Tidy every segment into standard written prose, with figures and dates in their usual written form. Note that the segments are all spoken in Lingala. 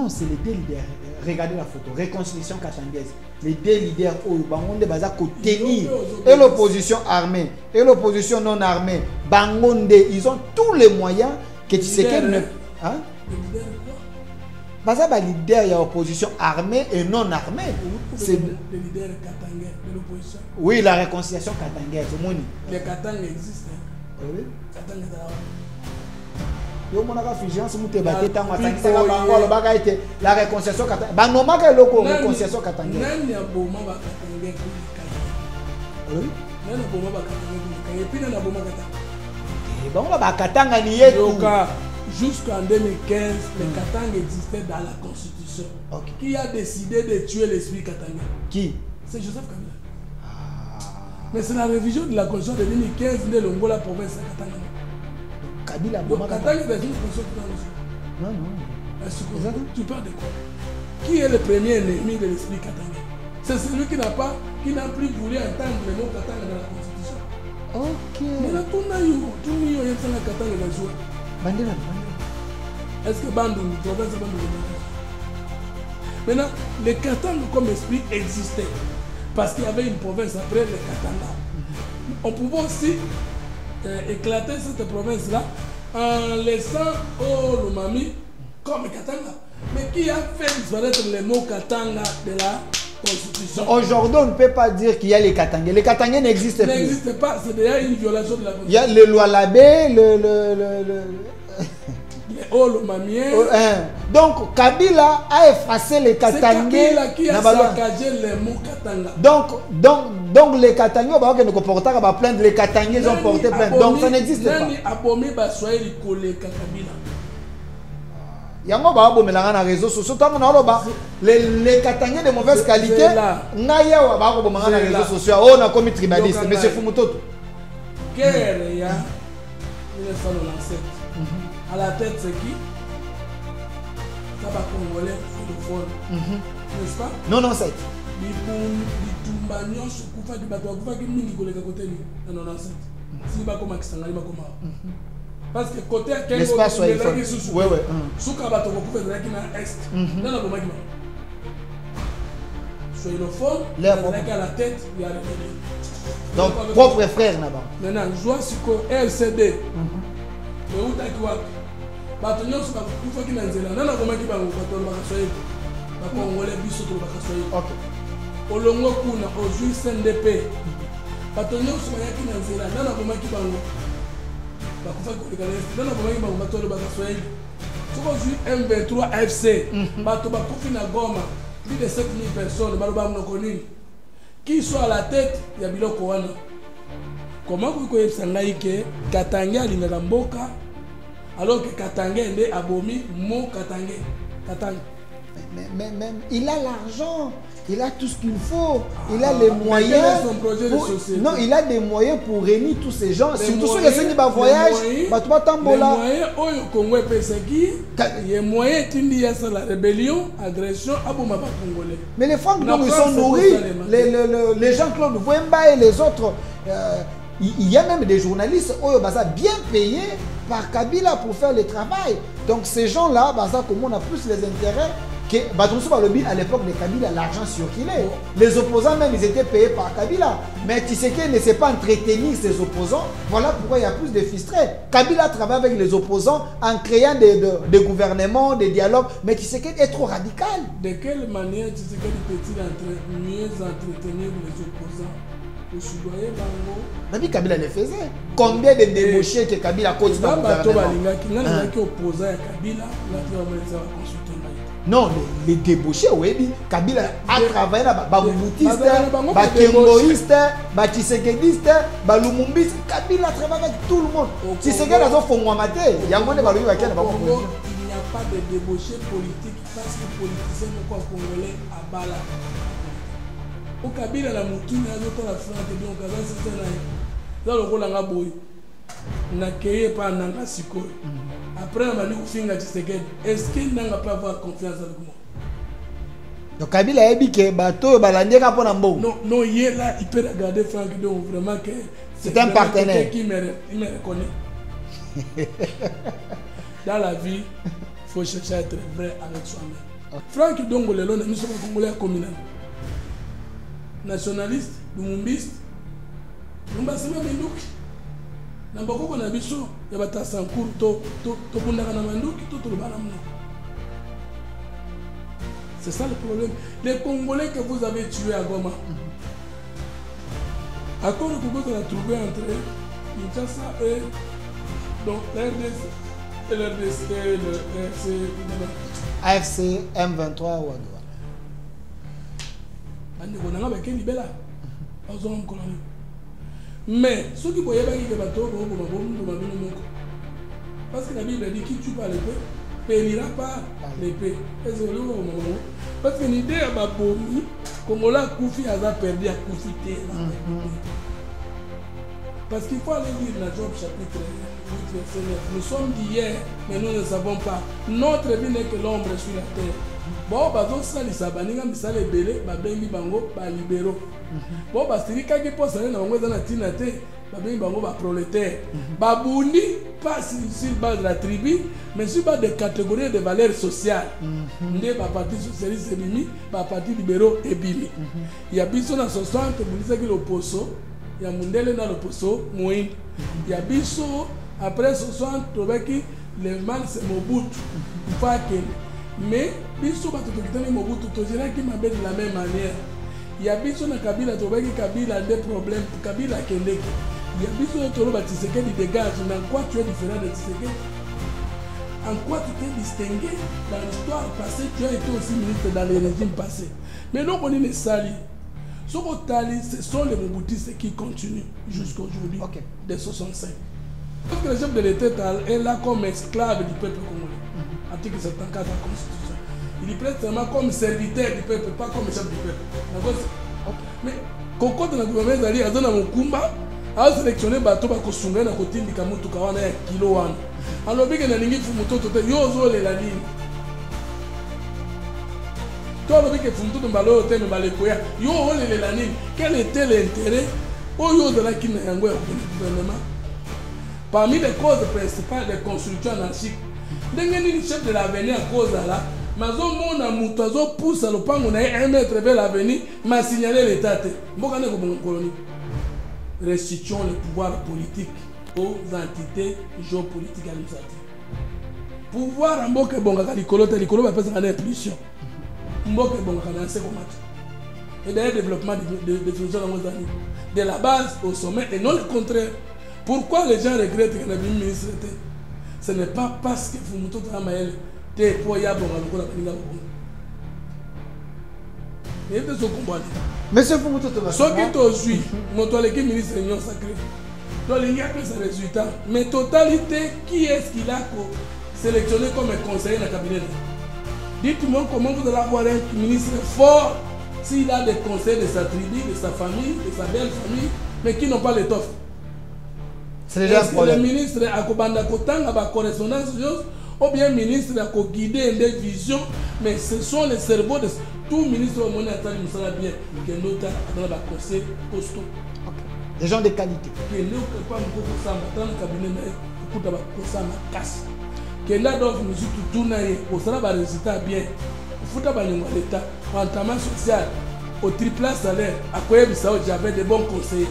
Non, c'est les deux leaders. Regardez la photo. Réconciliation katangaise. Les deux leaders, Bangonde Baza tenir. Et l'opposition armée. Et l'opposition non armée. Bangonde, ils ont tous les moyens que tu sais qu'elle ne. Hein? Baza ba leader, il y a opposition armée et non armée. C'est le leader katangais de l'opposition. Oui, la réconciliation katangaise. Les Katang existent. Oui. Katang Yo monaka figence muté baté tango atangisa bango lo baka été la réconciliation katanga banomaka loko réconciliation katanga nani aboma ba katanga kuli oui nani aboma ba katanga et puis nani aboma katanga bango ba katanga ni yetu jusqu'en 2015 le katanga existait dans la constitution. Okay. Qui a décidé de tuer l'esprit katanga? Qui? C'est Joseph Kabila. Mais c'est la révision de la constitution de 2015 de l'Ongola province de Katanga. Kabila Katanga est une constitution qui non, non. Est-ce que tu parles de quoi? Qui est le premier ennemi de l'esprit Katanga? C'est celui qui n'a plus voulu entendre le mot Katanga dans la constitution. Ok. Mais là, tout le monde est Katanga dans le jour. Bandela. Est-ce que Bandou, province de Bandou? Maintenant, le Katanga comme esprit existait. Parce qu'il y avait une province après le Katanga. On pouvait aussi éclater cette province-là en laissant Lomami comme Katanga. Mais qui a fait disparaître le mot Katanga de la Constitution? Aujourd'hui, on ne peut pas dire qu'il y a les Katangais. Les Katangais n'existent plus. N'existe pas, c'est déjà une violation de la Constitution. Il y a le loi Labé, donc Kabila a effacé les Katangais. C'est Kabila qui a saccagé le mot Katanga. Donc les Katangais, ne comportent pas plainte. Les Katangais ont porté plainte. Donc ça n'existe pas. Il y a un réseau social. Les Katangais de mauvaise qualité, on a réseaux sociaux. On a commis tribaliste. Monsieur Fumutoto. Guerre, 1997. À la tête, c'est qui? Taba Congolais, francophone. N'est-ce pas? Non, non, c'est. Parce que côté l'espace soit oui, oui. À la tête, il y a donc, propre frère là-bas. Maintenant, je vois ce que LCD. Mais où t'as quoi? Bato nyonso ba kufa ki na nzela nana komaki bango bato bakasoye ba Congolais biso to bakasoye. OK. Olongo kuna ozui CNDP. Bato nyonso bayaki na nzela nana komaki bango bakufa ko lekana nana komaki bango bato bakasoye. Soko ozui M23 FC bato bakufi na Goma plus de 7000 personnes baloba mnokoni. Qui soit à la tête ya biloko wana. Comment vous connaissez que Katanga alingaka mboka alors que Katanga est abomi mo Katanga. Mais il a l'argent, il a tout ce qu'il faut, il a les moyens. Son projet de société. Non, il a des moyens pour réunir tous ces gens. Surtout ceux qui sont en voyage, les moyens au Congo il y a moyen de la rébellion, agression, aboma pas congolais. Mais les femmes dont ils sont nourris, les Jean-Claude Wemba et les autres. Il y a même des journalistes bien payés par Kabila pour faire le travail. Donc ces gens-là, comme on a plus les intérêts que à l'époque de Kabila, l'argent circulait. Les opposants même, ils étaient payés par Kabila. Mais Tshisekedi ne sait pas entretenir ses opposants. Voilà pourquoi il y a plus de frustrés. Kabila travaille avec les opposants en créant des gouvernements, des dialogues. Mais Tshisekedi est trop radical. De quelle manière Tshisekedi peut-il mieux entretenir les opposants? Nabi Kabila le faisait. Combien de débauchés que Kabila cause dans le gouvernement? Non, les débauchés, oui, Kabila a travaillé là, Baboutiste, Bakemboïste, Batissekediste, Balumumbiste. Kabila travaille avec tout le monde. Tshisekedi a fait Mouamate. Il y a un monde qui il n'y a pas de débauchés politiques parce que les politiciens ne sont pas congolais à Bala. Au Kabila la mutuna yoto la frante bien au Kabila c'est là dans le rôle nga boy na keye pa nanga siko après on va nous finir Tshisekedi est-ce qu'il n'a pas avoir confiance avec moi? Donc Kabila a dit que bateau balandi ka pona mbongo. Non il est là il peut regarder Franck donc vraiment que c'est un partenaire qui me reconnaît. Dans la vie il faut chercher à être vrai avec soi-même. Franck Dongolelo, nous sommes congolais communal. Nationaliste, lumumbiste, nous sommes Menduki. Nous sommes Nabiso, il y a des Sankour, c'est ça le problème. Les Congolais que vous avez tués à Goma, à quoi vous pouvez trouver entre Kinshasa et donc l'RDC et l'RDC et le RC. AFC M23 ou Adoua. Mais ceux qui voyaient que parce que la Bible dit qui tue pas l'épée périra par l'épée. Parce que l'idée à Babomi, comme on l'a Koufi a perdu à Koufité. Parce qu'il faut aller lire la Job chapitre 8, verset 9. Nous sommes d'hier, mais nous ne savons pas. Notre vie n'est que l'ombre sur la terre. Bon, bazo sali sabaninga misale belé, babengi bango ba libéraux. Bon, bastiri kaki po sale na bango za na tina te, babengi bango ba prolétaire. Babundi pas sur base de la tribu, mais sur base des catégories et de valeurs sociales. Ndé ba parti socialiste ebimi, ba parti libéraux ebimi. Il y a biso na 60 bulisa ki l'opposo. Il y a Mundele dans le poisson, Mouin. Il y a Bisso, après 60, le mal c'est Mobutu. Mais Bisso, Mobutu, qui m'appelle de la même manière. Il y a Bisso dans Kabila, Kabila a des problèmes, Kabila Kendeki. Il y a Bisso dans Tshisekedi qui dégage. Mais en quoi tu es différent de Tshisekedi? En quoi tu t'es distingué dans l'histoire passée? Tu as été aussi ministre dans les régimes passés. Mais non, on est les salis. Ce sont les Mobutistes qui continuent jusqu'à aujourd'hui, dès 65. Parce que le chef de l'État est là comme esclave du peuple congolais. Article 74 de la Constitution. Il est précisément comme serviteur du peuple, pas comme chef du peuple. Mais quand on a gouvernement d'aller à Zona Mukumba, a sélectionné bateau pour construire un côté de Kamutu Kawana et Kilo Wan. Alors, il y a un ligne qui est yozo la ligne. Quel était l'intérêt parmi les causes principales des constructions anarchiques? Le chef de l'avenir à cause de là, mais pousse à l'opango 1 mètre vers l'avenir, m'a signalé l'État. Restituons le pouvoir politique aux entités géopolitiques administratives. Pouvoir en boque bonga likolo te likolo ba pesa na impulsion. Mboke bonga na c'est comment. Et d'ailleurs développement de définition de la base au sommet et non le contraire. Pourquoi les gens regrettent que la ministre était? Ce n'est pas parce que vous montez à Maël te poya bonga lokola baninga bonga. Et de ce combat. Monsieur Fumuto Toba. Ce qui t'ojui, mon toilette ministre réunion sacrée. Donc il y a que ce résultat. Mais totalité, qui est-ce qu'il a sélectionné comme conseiller dans le cabinet? Dites-moi comment vous allez avoir un ministre fort s'il a des conseils de sa tribu, de sa famille, de sa belle famille, mais qui n'ont pas l'étoffe. C'est déjà un problème. Le ministre a une correspondance ou bien le ministre a guidé une vision, mais ce sont les cerveaux de tout ministre au monde qui sont bien, qui est noté dans le conseil costaud. Des gens de qualité. Qui est pas dans le cabinet, qui est casse. Qui est là dans le musique tout pour ça va résultat bien. Il faut que l'État, en termes social, au triple salaire, à quoi j'avais des bons conseillers.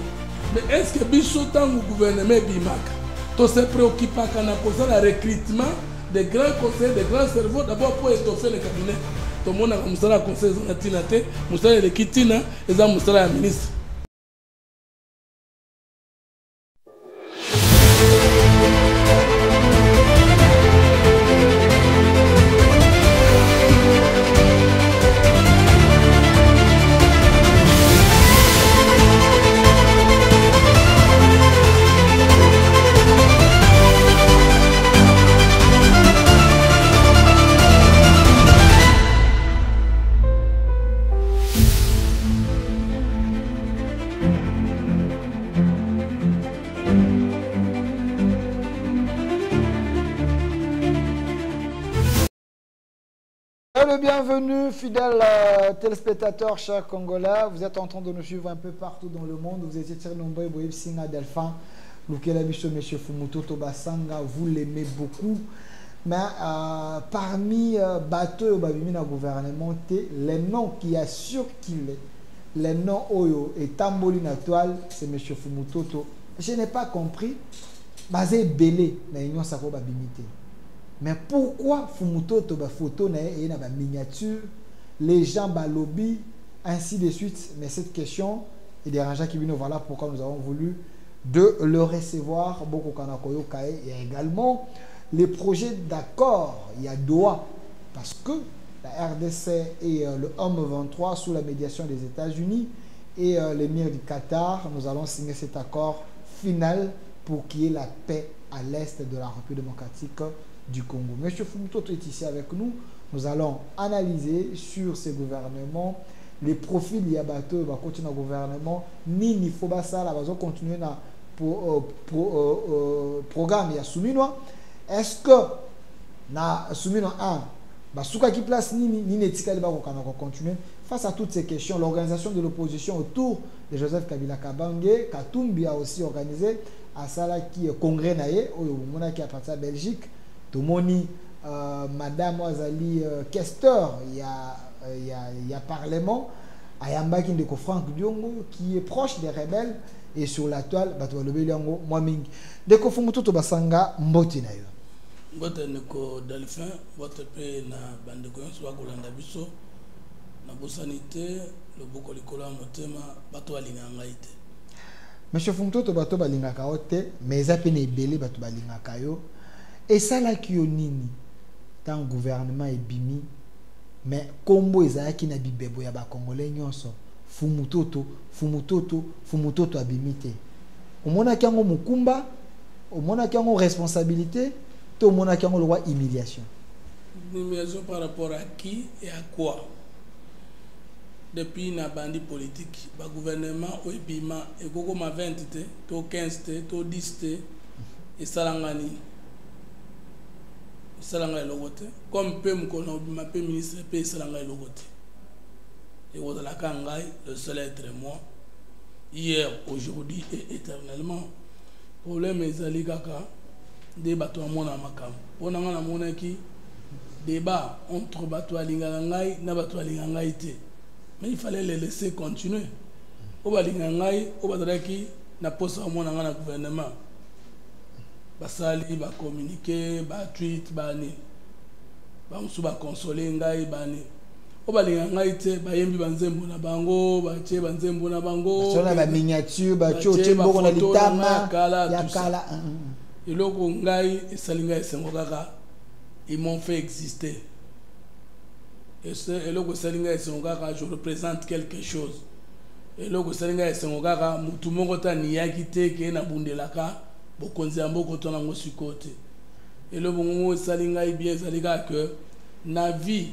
Mais est-ce que Bichotan ou gouvernement Bimaka, tout se préoccupe quand on a le recrutement des grands conseillers, des grands cerveaux, d'abord pour étoffer le cabinet. Tout le monde a comme ça la conseil de Tinate, Moussa le Kitina, et ça Moussa la ministre. Bienvenue, fidèles téléspectateurs, chers Congolais. Vous êtes en train de nous suivre un peu partout dans le monde. Vous étiez très nombreux. Boyeb Singa Delphin, Lukela Bicho, M. Fumuto Toba Sanga, vous l'aimez beaucoup. Mais parmi bateaux babimi na gouvernement, les noms qui a circulé, les noms Oyo et Tamboli na toile, c'est M. Fumutoto. Je n'ai pas compris. Basé belé na union sako babimité. Mais pourquoi Fumutoto ba photo na et na ba miniature, les gens ba lobby ainsi de suite. Mais cette question est dérangeante qui vient. Voilà pourquoi nous avons voulu de le recevoir. Beaucoup Kanakoyo Kae. Il y a également les projets d'accord. Il y a Doha parce que la RDC et le Homme 23 sous la médiation des États-Unis et l'émir du Qatar, nous allons signer cet accord final pour qu'il y ait la paix à l'est de la République démocratique du Congo. M. Fumutoto est ici avec nous. Nous allons analyser sur ces gouvernements les profils il y a bateau va continuer au gouvernement ni il faut pas ça là va continuer na programme il y a Souminois. Est-ce que na Souminois 1 bah souka qui place ni netikali ba ko continuer face à toutes ces questions. L'organisation de l'opposition autour de Joseph Kabila Kabange, Katumbi a aussi organisé à Sala qui est congrès naé au mona qui a parti à Belgique. Tomoni madame Azali Kester, il y a parlement Ayamba Kindeko Franck Diongo qui est proche des rebelles et sur la toile bato lobelango momingi deko Fumutoto basanga mboti na yo bote neko Delphin votre pe na bande ko so kolanda biso na bosanité le boko likola motema bato balinganga ite. Monsieur Fumutoto bato balingaka ote mais za pe na ebele bato balingaka yo et ça la ki nini tant gouvernement ebimi mais kombo ezaki na bibebo ya ba congolais nyonso Fumutoto abimité omona kango mukumba omona kango responsabilité to omona kango loi humiliation par rapport à qui et à quoi. Depuis na bandi politique ba gouvernement o ebima e koko ma 20 te to 15 te to 10 te et salangani salanga logote comme peu mkono ma pe ministre pe salanga logote et au la kangai le seul être moi hier aujourd'hui et éternellement problème ezali kaka débat to mona makam ona ngana mona ki débat entre bato alingana ngai na bato alingana ngai te mais il fallait les laisser continuer o balingana ngai o bataraki na posa mona ngana gouvernement basali ba communiquer ba tweet ba ni ba musu ba consoler ngai ba ni o balingana ngai te ba yembi banzembo na bango ba che banzembo na bango sona ba miniature ba choche mboko na litama ya kala et loko ngai esalinga esengo kaka ils m'ont fait exister et loko esalinga esengo kaka je représente quelque chose et loko esalinga esengo kaka mutu moko ta niyaki te ke na bundelaka bokonzi amboko to na ngosikote et le bongo esalinga bien ezalika que na vie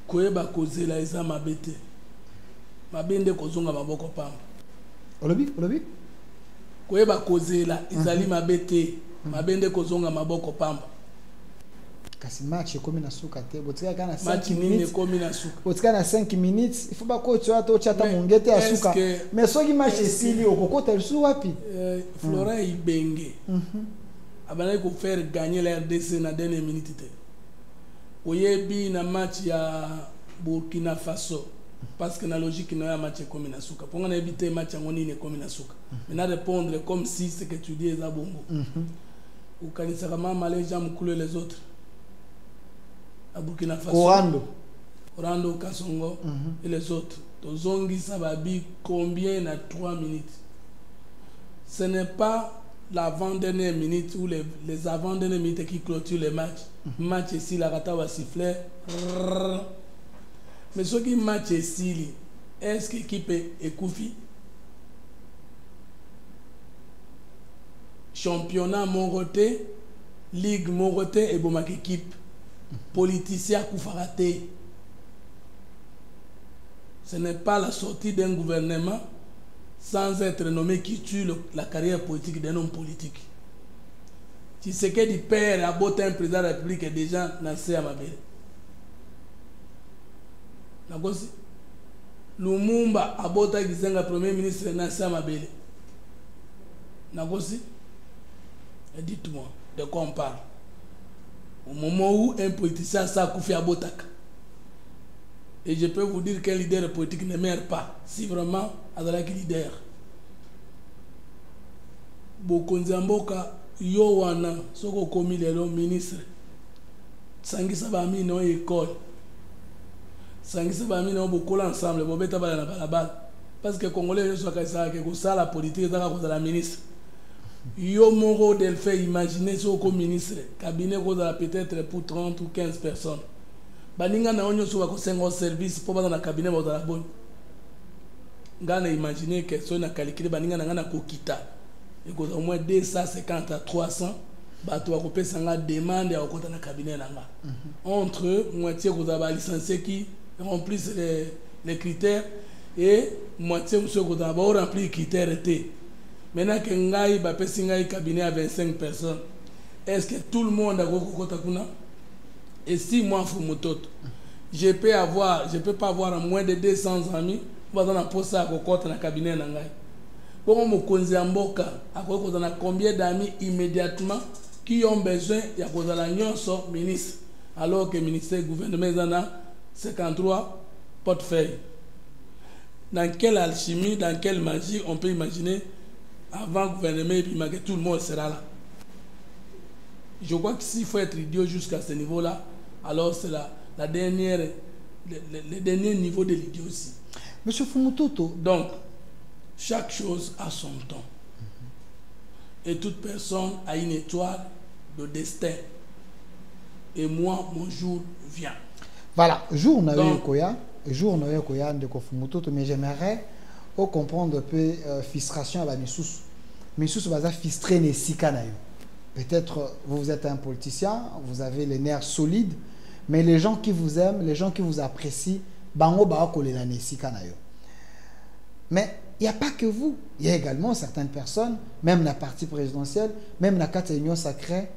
koyeba kozela eza mabete mabende kozonga maboko pamba olobi koyeba kozela ezali mabete mabende kozonga maboko pamba kasi match komi na suka te botika kana 5 minutes komi na suka botika na 5 minutes il faut pas ko tu ato chata mongete ya suka mais soki match esili okokota su wapi Florent Ibenge abana ko faire gagner la RDC na dernière minute te oyebi na match ya Burkina Faso parce que la logique n'a pas match comme na suka pour on éviter match ngoni ne comme na suka mais na répondre comme si ce que tu dis est bongo ou kanisa kama Malaysia mkule les autres à Burkina Faso Orlando Kasongo et les autres tozongi sababi combien na 3 minutes ce n'est pas l'avant-dernière minute ou les avant-dernières minutes qui clôturent les matchs. Match ici, la rata va siffler. Mais ce qui match ici, est-ce que l'équipe est Koufi? Championnat Moroté, Ligue Moroté et Bomak équipe. Politicien Koufaraté. Ce n'est pas la sortie d'un gouvernement sans être nommé qui tue la carrière politique d'un homme politique. Tu sais que du père a beau un président de la République et déjà nassé à ma belle. Nagosi Lumumba a beau un premier ministre nassé à ma belle. Nagosi, dites-moi de quoi on parle. Au moment où un politicien s'est couffé à Botaka. Et je peux vous dire qu'un leader politique ne meurt pas. Si vraiment, Azalaki leader. Bokonzamboka, Yowana, Soko Komi Lelo, ministre. Sangisa Bami non école. Sangisa Bami non beaucoup ensemble. Bobeta Balana Balabal. Parce que les Congolais sont comme ça, la politique, c'est comme la ministre. Yo Moro del fait imaginer ce comme ministre. Cabinet peut-être pour 30 ou 15 personnes. Baninga na onyo soba ko sengo service pour dans le cabinet ba la bonne. Ngana imaginer que so na calculer baninga na ngana ko kita. Et ko au moins 250 à 300 ba to ko pesa nga demande ya ko na cabinet na nga. Entre moitié ko za ba licencié qui remplissent les critères et moitié monsieur ko za ba remplir les critères et maintenant que ngai ba pesa ngai cabinet à 25 personnes. Est-ce que tout le monde a ko kota kuna? Et si moi, je peux pas avoir moins de 200 amis, je vais poster à côté dans le cabinet. Pour moi, je combien d'amis immédiatement qui ont besoin de ministre, alors que le ministère du gouvernement a 53 portefeuilles. Dans quelle alchimie, dans quelle magie on peut imaginer avant le gouvernement que tout le monde sera là? Je crois que s'il faut être idiot jusqu'à ce niveau-là, alors c'est le dernier niveau de l'idiotie. Monsieur Fumutoto. Donc, chaque chose a son temps. Et toute personne a une étoile de destin. Et moi, mon jour vient. Voilà, jour n'a eu Koya, de Fumutoto, mais j'aimerais comprendre un peu frustration à la Missous. Missous va frustrer les Sikanayo. Peut-être vous êtes un politicien, vous avez les nerfs solides, mais les gens qui vous aiment, les gens qui vous apprécient, bango ba kolela nesika na yo. Mais il n'y a pas que vous, il y a également certaines personnes, même la partie présidentielle, même la carte union sacrée,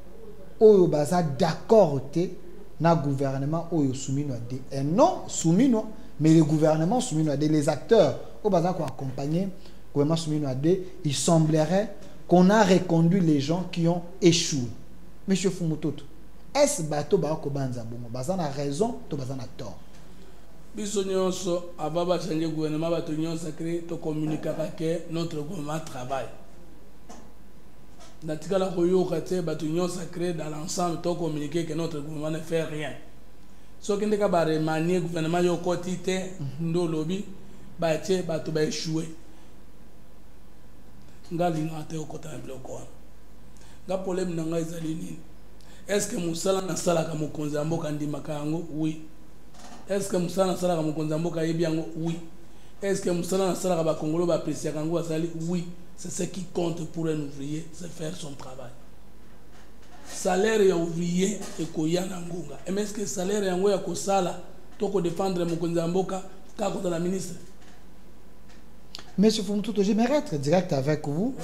oyo baza d'accord na gouvernement oyo soumis no de. Et non soumis no, mais le gouvernement soumis no de, les acteurs au baza ko accompagner gouvernement soumis no de, il semblerait qu'on a reconduit les gens qui ont échoué. Monsieur Fumutoto, est-ce bateau ko banza bongo bazana a raison to bazana a tort? Biso nyonso ababa changer gouvernement bato nyonso sacré to communiquer que notre gouvernement travaille. Natikala koyoka te bato nyonso sacré dans l'ensemble to communiquer que notre gouvernement ne fait rien. So kende ka ba remanier gouvernement yo kotite ndo lobi ba tie bato ba échouer. Ngali ngate okota bloko. Nga problème nanga ezali nini? Est-ce que Moussala na sala ka mokonzi mboka ndimaka yango? Oui. Est-ce que Moussala na sala ka mokonzi mboka yebi yango? Oui. Est-ce que Moussala na sala ka ba Congolais ba apprécier yango azali? Oui. C'est ce qui compte pour un ouvrier, c'est faire son travail. Salaire ya ouvrier e koya na ngunga. Et est-ce que salaire yango ya ko sala to ko défendre mokonzi mboka ka ko la ministre? Monsieur Fumutoto, j'aimerais être direct avec vous.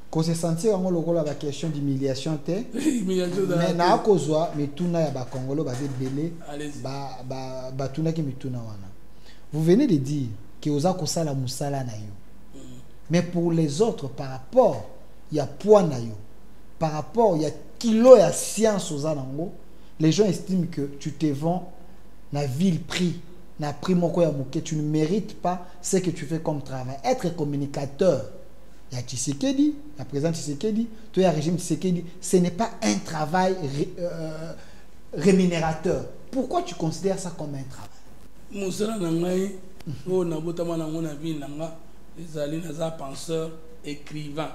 Qu'on se sentir en logo la question d'humiliation mais na kozwa mituna ya ba Congolo ba belé ba tuna ki mituna wana. Vous venez de dire que oza kosala musala na yo. Mais pour les autres par rapport il y a poids na yo. Par rapport il y a kilo ya science oza nango, les gens estiment que tu te vends na ville prix. Na prix moko ya moké, tu ne mérites pas ce que tu fais comme travail. Être communicateur, il y a Tshisekedi, la présidente Tshisekedi, tout le régime Tshisekedi, ce n'est pas un travail rémunérateur. Pourquoi tu considères ça comme un travail? Moussala nangai, o na botama na ngona vie nanga, ezali na penseur, écrivain.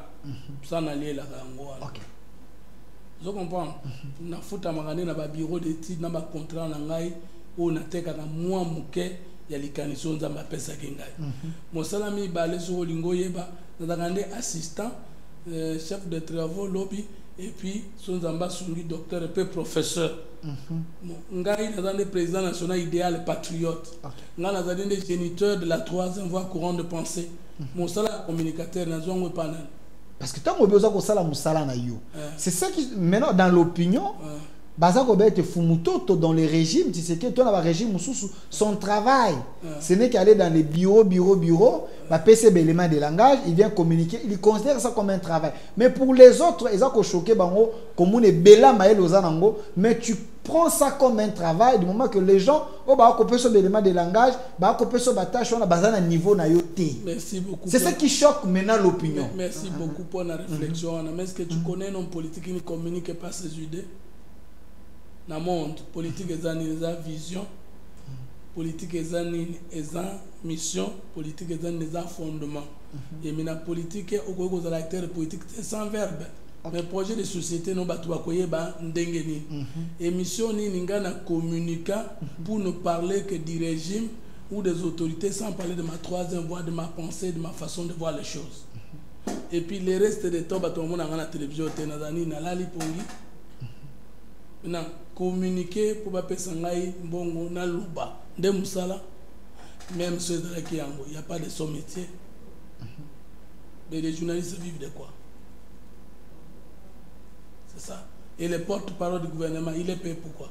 Ça na lié la kango. OK. Je comprends. Na futa magane na ba bureau d'études na ba contrat nangai. On a teka na moi muke ya likaniso nzamba pesa kingai. Mosala mi balé sur lingo yeba na assistant chef de travaux lobby et puis son nzamba sungi docteur et puis professeur. Ngai na président national idéal patriote. Nga na zande géniteur de la troisième voie courant de pensée. Mosala communicateur na zongo panel. Parce que tant qu'on besoin qu'on sala musala na yo. C'est ça qui maintenant dans l'opinion Bazako bête Fumutoto dans le régime, tu sais que toi, dans le régime, son travail, ce n'est qu'aller dans les bureaux, passer l'élément de langage, il vient communiquer, il considère ça comme un travail. Mais pour les autres, ils ont choqué, comme on est bella maël aux anango, mais tu prends ça comme un travail du moment que les gens, copier sur l'élément de langage, copier sur la tâche, on a besoin d'un niveau na yoté. Merci beaucoup. C'est ça qui choque maintenant l'opinion. Merci beaucoup pour la réflexion. Mais est-ce que tu connais un homme politique qui ne communique pas ses idées? Dans le monde, politique est une vision, politique est une mission, politique est un fondement. Et maintenant, politique est au acteur politique sans verbe. Mais projet de société, nous batons ndengeni. Et mission ni n'ingana communica pour ne parler que du régime ou des autorités sans parler de ma troisième voie, de ma pensée, de ma façon de voir les choses. Et puis le reste des temps, batons mon la télévision, tenazani na lali pongi. Maintenant, communiquer pour pas pesangai mbongo na luba de musala même ceux qui yango il y a pas de son métier. Mais les journalistes vivent de quoi? C'est ça. Et les porte-parole du gouvernement, il est payé pourquoi?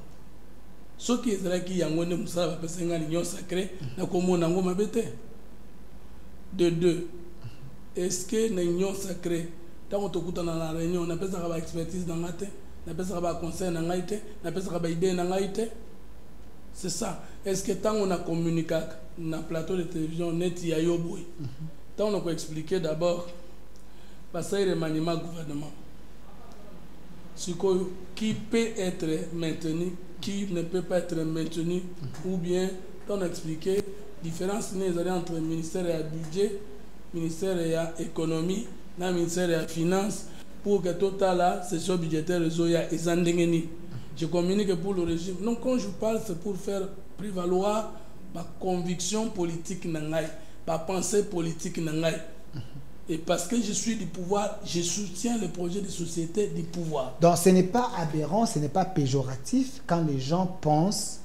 Ceux qui sont qui yango de musala pesangai l'union sacrée na komo nango mabete. De deux, est-ce que l'union sacrée tant qu'on t'écoute dans la réunion on appelle ça la expertise dans la tête? Conseil c'est ça. Est-ce que tant on a communiqué dans le plateau de télévision net yayoboy tant on a expliqué d'abord parce que le remaniement gouvernement ce qui peut être maintenu, qui ne peut pas être maintenu, ou bien tant on a expliqué la différence entre le ministère et le budget, le ministère et l'économie, le ministère et la finance. Pour que total la session budgétaire et Zandengeni. Je communique pour le régime. Donc quand je parle, c'est pour faire prévaloir ma conviction politique nangai, ma pensée politique nangai. Et parce que je suis du pouvoir, je soutiens le projet de société du pouvoir. Donc ce n'est pas aberrant, ce n'est pas péjoratif quand les gens pensent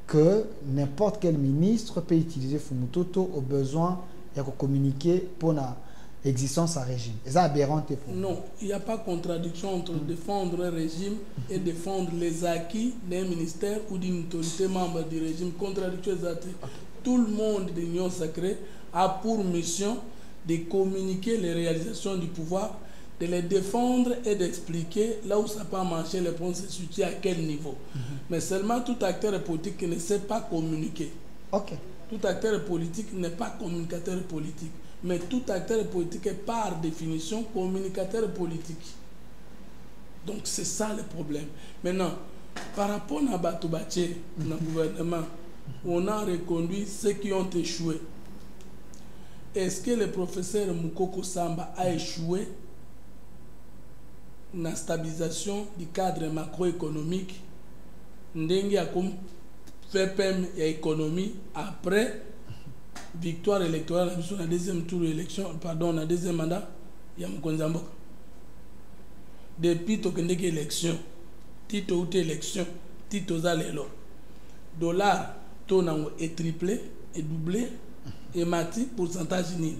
que n'importe quel ministre peut utiliser Fumutoto au besoin de communiquer pour existence à régime. C'est aberrant pour vous? Non, il n'y a pas de contradiction entre défendre un régime et défendre les acquis d'un ministère ou d'une autorité membre du régime. Contradiction exacte. Tout le monde de l'Union sacrée a pour mission de communiquer les réalisations du pouvoir, de les défendre et d'expliquer là où ça peut marcher, les points se situent à quel niveau. Mais seulement tout acteur politique ne sait pas communiquer. Tout acteur politique n'est pas communicateur politique. Mais tout acteur politique est par définition communicateur politique. Donc c'est ça le problème. Maintenant, par rapport à Batobache, dans le gouvernement, on a reconduit ceux qui ont échoué. Est-ce que le professeur Mukoko Samba a échoué dans la stabilisation du cadre macroéconomique? Ndenge a comme FPM et économie après victoire électorale dans la deuxième tour d'élection, pardon, dans le deuxième mandat, il y a Mkonzamboka. Depuis que élection, tito ou élection, tito zalelo. Dollar, ton est triplé, et doublé, et mati, pourcentage nil.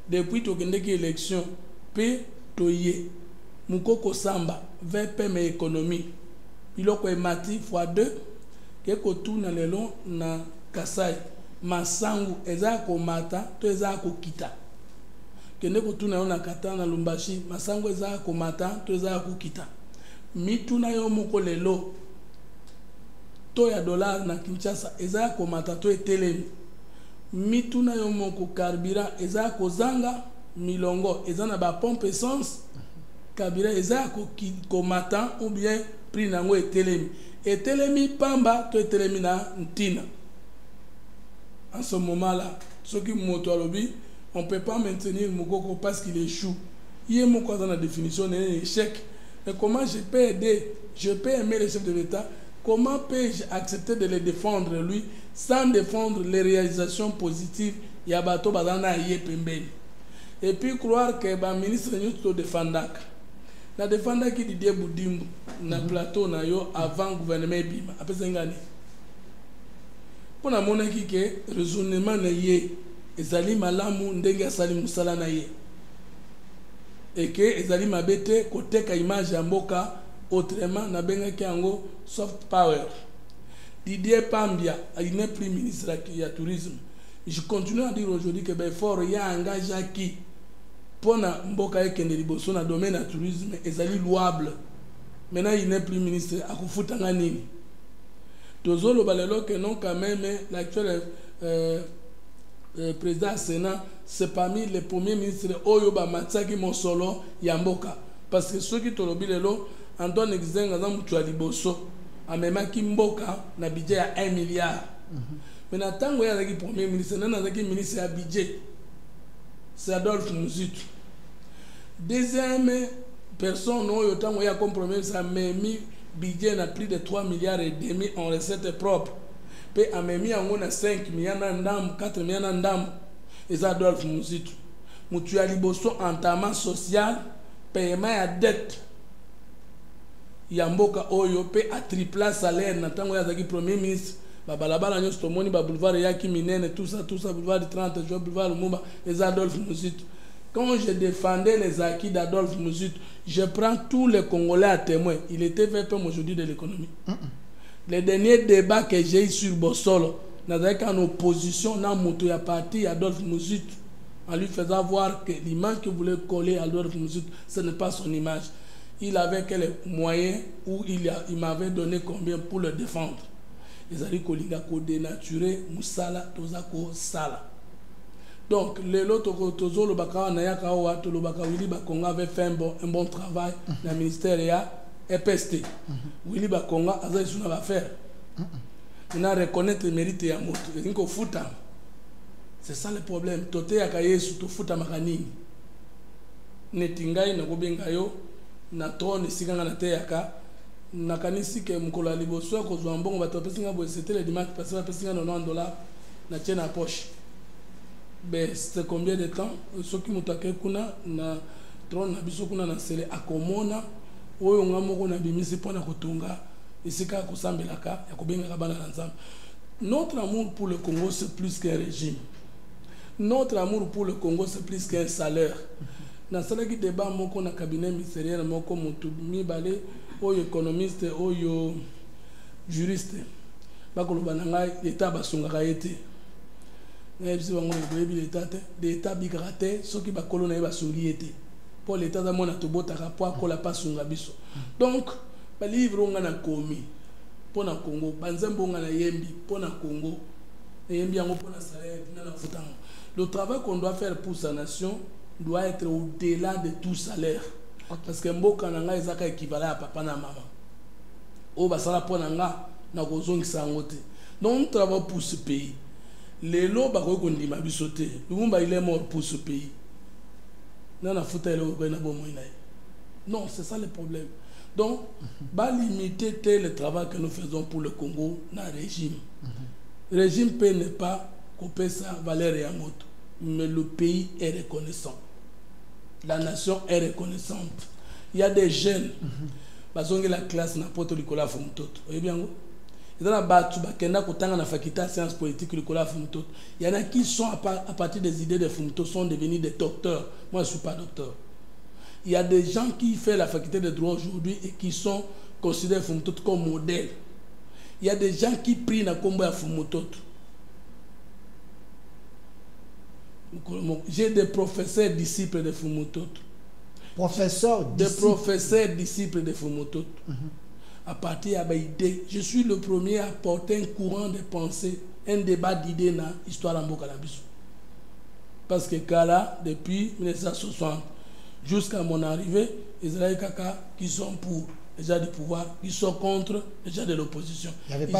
Depuis que élection, P, toye, Mukoko Samba, VPM économie, il a quoi mati x2, que tout dans le long, na Kasai, Masangu, ezako mata, to ezako kita. Kende kutuna yo na kata na Lumbashi, Masangu ezako mata, to ezako kita. Mituna yo moko lelo, to ya dollar na Kinshasa, ezako mata, to etelemi. Mituna yo moko carburant, ezako zanga, milongo, ezana ba pompe essence, carburant, ezako komata, ou bien prix nango etelemi. Etelemi pamba, to etelemi na ntina. En ce moment-là, ceux qui montent à l'objet, on ne peut pas maintenir Mukoko parce qu'il échoue. Il y a dans la définition d'un échec. Mais comment je peux aider, je peux aimer le chef de l'État, comment peux-je accepter de le défendre lui sans défendre les réalisations positives? Yabato Badana Yé Pembeni. Et puis croire que le ministre nous défendak. La défendak qui dit Boudimbo, na plateau na yo avant le gouvernement Bima. Après ça, pour la monnaie qui est raisonnement na ye ezali malamu ndenge asali musala na ye et que ezali mabete côté ka image ya mboka autrement na bengaki yango soft power. Didier Pambia il n'est plus ministre du tourisme. Je continue à dire aujourd'hui que Belfort y a engagé qui pour na mboka ekende liboso na domaine du tourisme ezali louable. Maintenant il n'est plus ministre à kufutanga nini. Tozolo balelo que non quand même l'actuel président du Sénat c'est parmi les premiers ministres oyo ba matsaki mosolo ya mboka parce que ceux qui tolobi lelo Antoine Exenga za mutu liboso amemaki mboka na budget ya 1 milliard. Mais na tango ya zaki premier ministre na zaki ministre ya budget c'est Adolphe Muzitu. Deuxième personne oyo tango ya compromis ça memi budget na plus de 3 milliards et demi en recettes propres. Pe amemi yango na 5 milliards na ndam 4 milliards na ndam et Adolphe Muzitu. Mutu ya liboso entament social paiement ya dette Yamboka oyo pe a triple salaire na tango ya zaki premier ministre babalabala nyos tomoni ba boulevard yaki minene tout ça boulevard du 30 juin boulevard Lumumba les Adolphe Muzitu. Quand je défendais les acquis d'Adolphe Muzitu, je prends tous les Congolais à témoin. Il était VP aujourd'hui de l'économie. Les derniers débats que j'ai eu sur Bossolo, en opposition dans mon parti Adolphe Muzitu, en lui faisant voir que l'image qu'il voulait coller à Adolphe Muzitu, ce n'est pas son image. Il avait quel moyen où il m'avait donné combien pour le défendre. Ils allaient dénaturer Moussala, Tozako, Sala. Donc, les Tozo, le Baka, Nayaka, le Baka, Willy Bakonga avait fait un bon travail dans le ministère et EPST. Willy Bakonga a fait une affaire. Il a reconnaître les mérites de Yamoto. C'est ça le problème. Tote Yakaye, surtout Futa Makani. Netingai, Nagobengayo. Na trône sikanga na teyaka na kanisi ke mukola liboso ko zo mbongo bato pesinga bo c'était le dimanche passé pesinga $90 na tienne à poche. Ben c'était combien de temps ceux qui mutake kuna na trône na biso kuna na sele akomona oyo ngamoko na bimisi pona kotunga isika ko sambelaka ya kobenga bana na nzambe. Notre amour pour le Congo c'est plus qu'un régime. Notre amour pour le Congo c'est plus qu'un salaire. Dans ce débat, moko na cabinet ministériel, moko mutu mibale, oyo économiste, oyo juriste. Bakolo bananga l'état basungaka été. N'ayebisi bango yebi l'état bigrate, soki bakolo na basungi été. Pour l'état da mona tobotaka po akola pasunga biso. Donc, ba livre nga na komi pona Congo, banzembo nga na yembi pona Congo. Yembi yango pona salaire na futango. Le travail qu'on doit faire pour sa nation doit être au-delà de tout salaire. Parce que mboka nanga ezaka équivalent à papa na maman. O basala pona nga na kozongi sangote. Donc on travaille pour ce pays. Les lots bako kondima bisote. Lumumba il est mort pour ce pays. Nana futa ele ko na bomo inaye. Non, c'est ça le problème. Donc ba limiter le travail que nous faisons pour le Congo na régime. Le régime peut ne pas couper sa valeur et amoto. Mais le pays est reconnaissant. La nation est reconnaissante. Il y a des jeunes. Bazongi la classe na poto likola fumutoto. Vous voyez bien go? Il y a batu bakenda kotanga na faculté de sciences politiques likola fumutoto. Il y en a qui sont à partir des idées de fumutoto sont devenus des docteurs. Moi je suis pas docteur. Il y a des gens qui font la faculté de droit aujourd'hui et qui sont considérés fumutoto comme modèle. Il y a des gens qui prient na kombo ya fumutoto. J'ai des professeurs disciples de Fumutoto. Des professeurs disciples de Fumutoto. À partir de l'idée, je suis le premier à porter un courant de pensée, un débat d'idées dans l'histoire de Mboka. Parce que Kala, depuis 1960 jusqu'à mon arrivée, Israël Kaka qui sont pour les gens du pouvoir, qui sont contre les gens de l'opposition.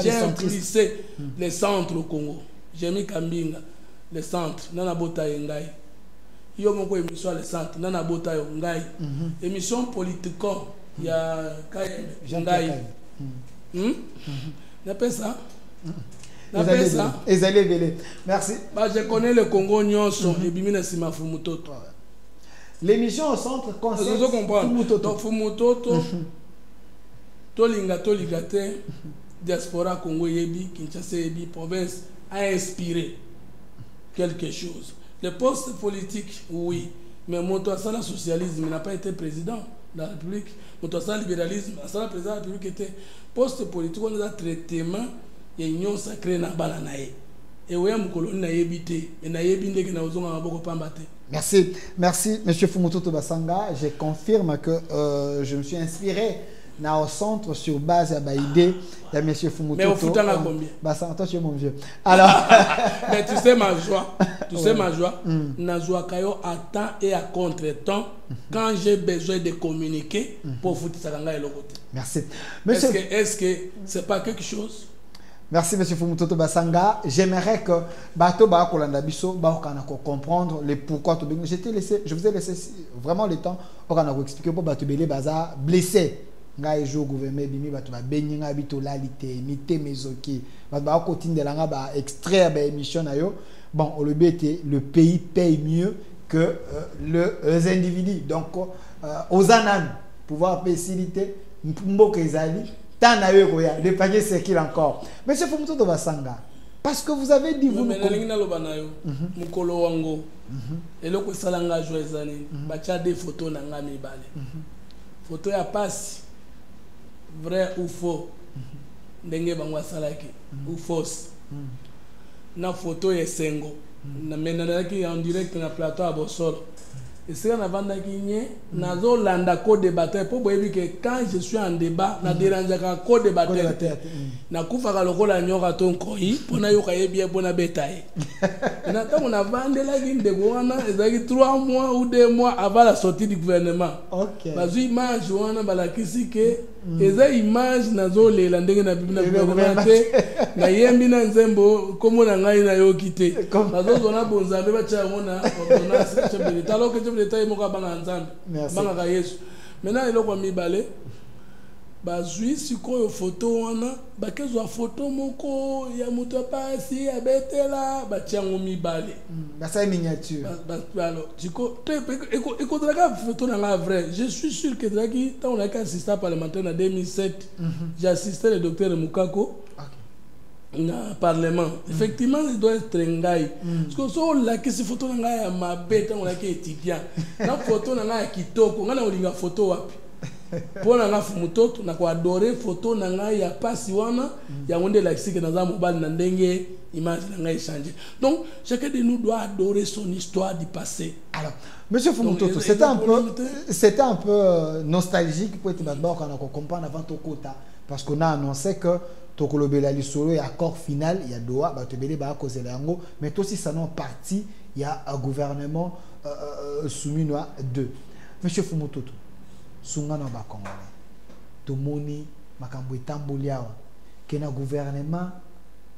J'ai implissé les centres au Congo. J'ai mis Kambinga. Les centres, nana bota ngai. Yo moko émission les centres, nana bota ngai. Émission politico, il y a ngai. N'a pas ça? N'a pas ça? Merci. Bah je connais le Congo nyonso et bimina sima Fumutoto. L'émission au centre concerne Fumutoto. Donc Fumutoto toligate diaspora Congo yebi, Kinshasa yebi, province a inspiré quelque chose. Le poste politique, oui, mais Moto Asala socialisme n'a pas été président. la République, notre libéralisme, le président de la République était poste politique, on a un traitement, il y a une union sacrée dans la et oui, merci, merci, M. Fumututu Basanga. Je confirme que je me suis inspiré dans le centre sur base de l'idée de M. Fumututu. Mais au foot, on a combien? Basanga, toi, tu es mon vieux. Alors, mais tu sais ma joie, ma joie, na joie kayo à temps et à contre-temps quand j'ai besoin de communiquer pour foutre ça et le côté. Merci. Est-ce que c'est pas quelque chose? Merci, M. Fumututu Basanga. J'aimerais que Bato Bakolanda Biso comprendre les pourquoi. Je vous ai laissé vraiment le temps pour expliquer pourquoi Bato Bele Baza blessé. Ngai jo gouvernement bimi Bato ba benyinga bito lalite mité mezoki. Bato ba continue de langa ba extraire ba émission na yo. Bon, le pays paye mieux que les individus. Donc aux anan pouvoir faciliter mboka ezali. Le panier c'est qu'il encore. Monsieur Fumututu Basanga, parce que vous avez dit vous. Et le coup salanga joyeux bacha des photos nanga mibale. Photo ya passe vrai ou faux. Ndenge bangwa salaki ou fausse. Na photo ya sengo. Na menanaki en direct na plateau à Bossolo. Et c'est un avant d'acquigner, nazo landa co-débatteur pour voir que quand je suis en débat, na dérange qu'un co-débatteur. Na kufaka loko la nyora ton koi, pour na yoka bien pour na bétail. Na quand on a vendu la guine de Gouana, ils 3 mois ou 2 mois avant la sortie du gouvernement. Ok. Parce que image Gouana balakisi que les images nazo les landing na bibina gouvernement na yembi na nzembo comme on a ngai na yo quitté. Nazo zona bonzabe ba cha mona ordonnance chef de l'État alors que chef de l'État est moka banga nzambe banga ka Yesu. Maintenant il ko mi balé ba zui sikoyo photo wana ba kezo photo moko ya moto pasi abetela ba tiango mi balé ba sa miniature alors tiko écoute la photo na vrai je suis sûr que draki tant on a assistant parlementaire en 2007 j'ai assisté le docteur Mukako na parlement effectivement il doit être ngai parce que so la que ces photo na ya mabe tant on a étudiant na photo na kitoko ngana olinga photo wapi pour na Fumututu na ko adorer photo na ngai ya pasi wana ya ngonde la kisike na za mobile na ndenge image na ngai changer. Donc chacun de nous doit adorer son histoire du passé. Alors monsieur Fumututu, c'était un peu nostalgique pour être d'abord quand on comprend avant ton quota parce qu'on a annoncé que Tokolobela Lisolo et accord final il y a Doha Batebele ba cause lango mais aussi ça non parti il y a un gouvernement soumis à 2. Monsieur Fumututu Sungana ba Congolais. Tomoni makambo etamboli awa que na gouvernement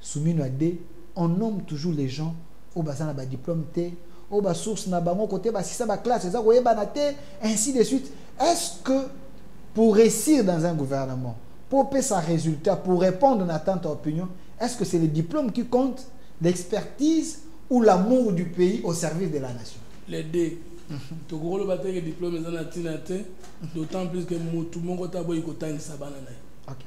soumis à 2 on nomme toujours les gens au bazana ba diplôme té au ba source na bango côté ba sisa ba classe ça koyeba na té ainsi de suite. Est-ce que pour réussir dans un gouvernement pour payer sa résultat pour répondre à tant d'opinions, est-ce que c'est le diplôme qui compte, l'expertise ou l'amour du pays au service de la nation? Les deux. Tokolo battre que diplôme dans la tinate d'autant plus que tout le monde a boy kotani sabana naï. OK.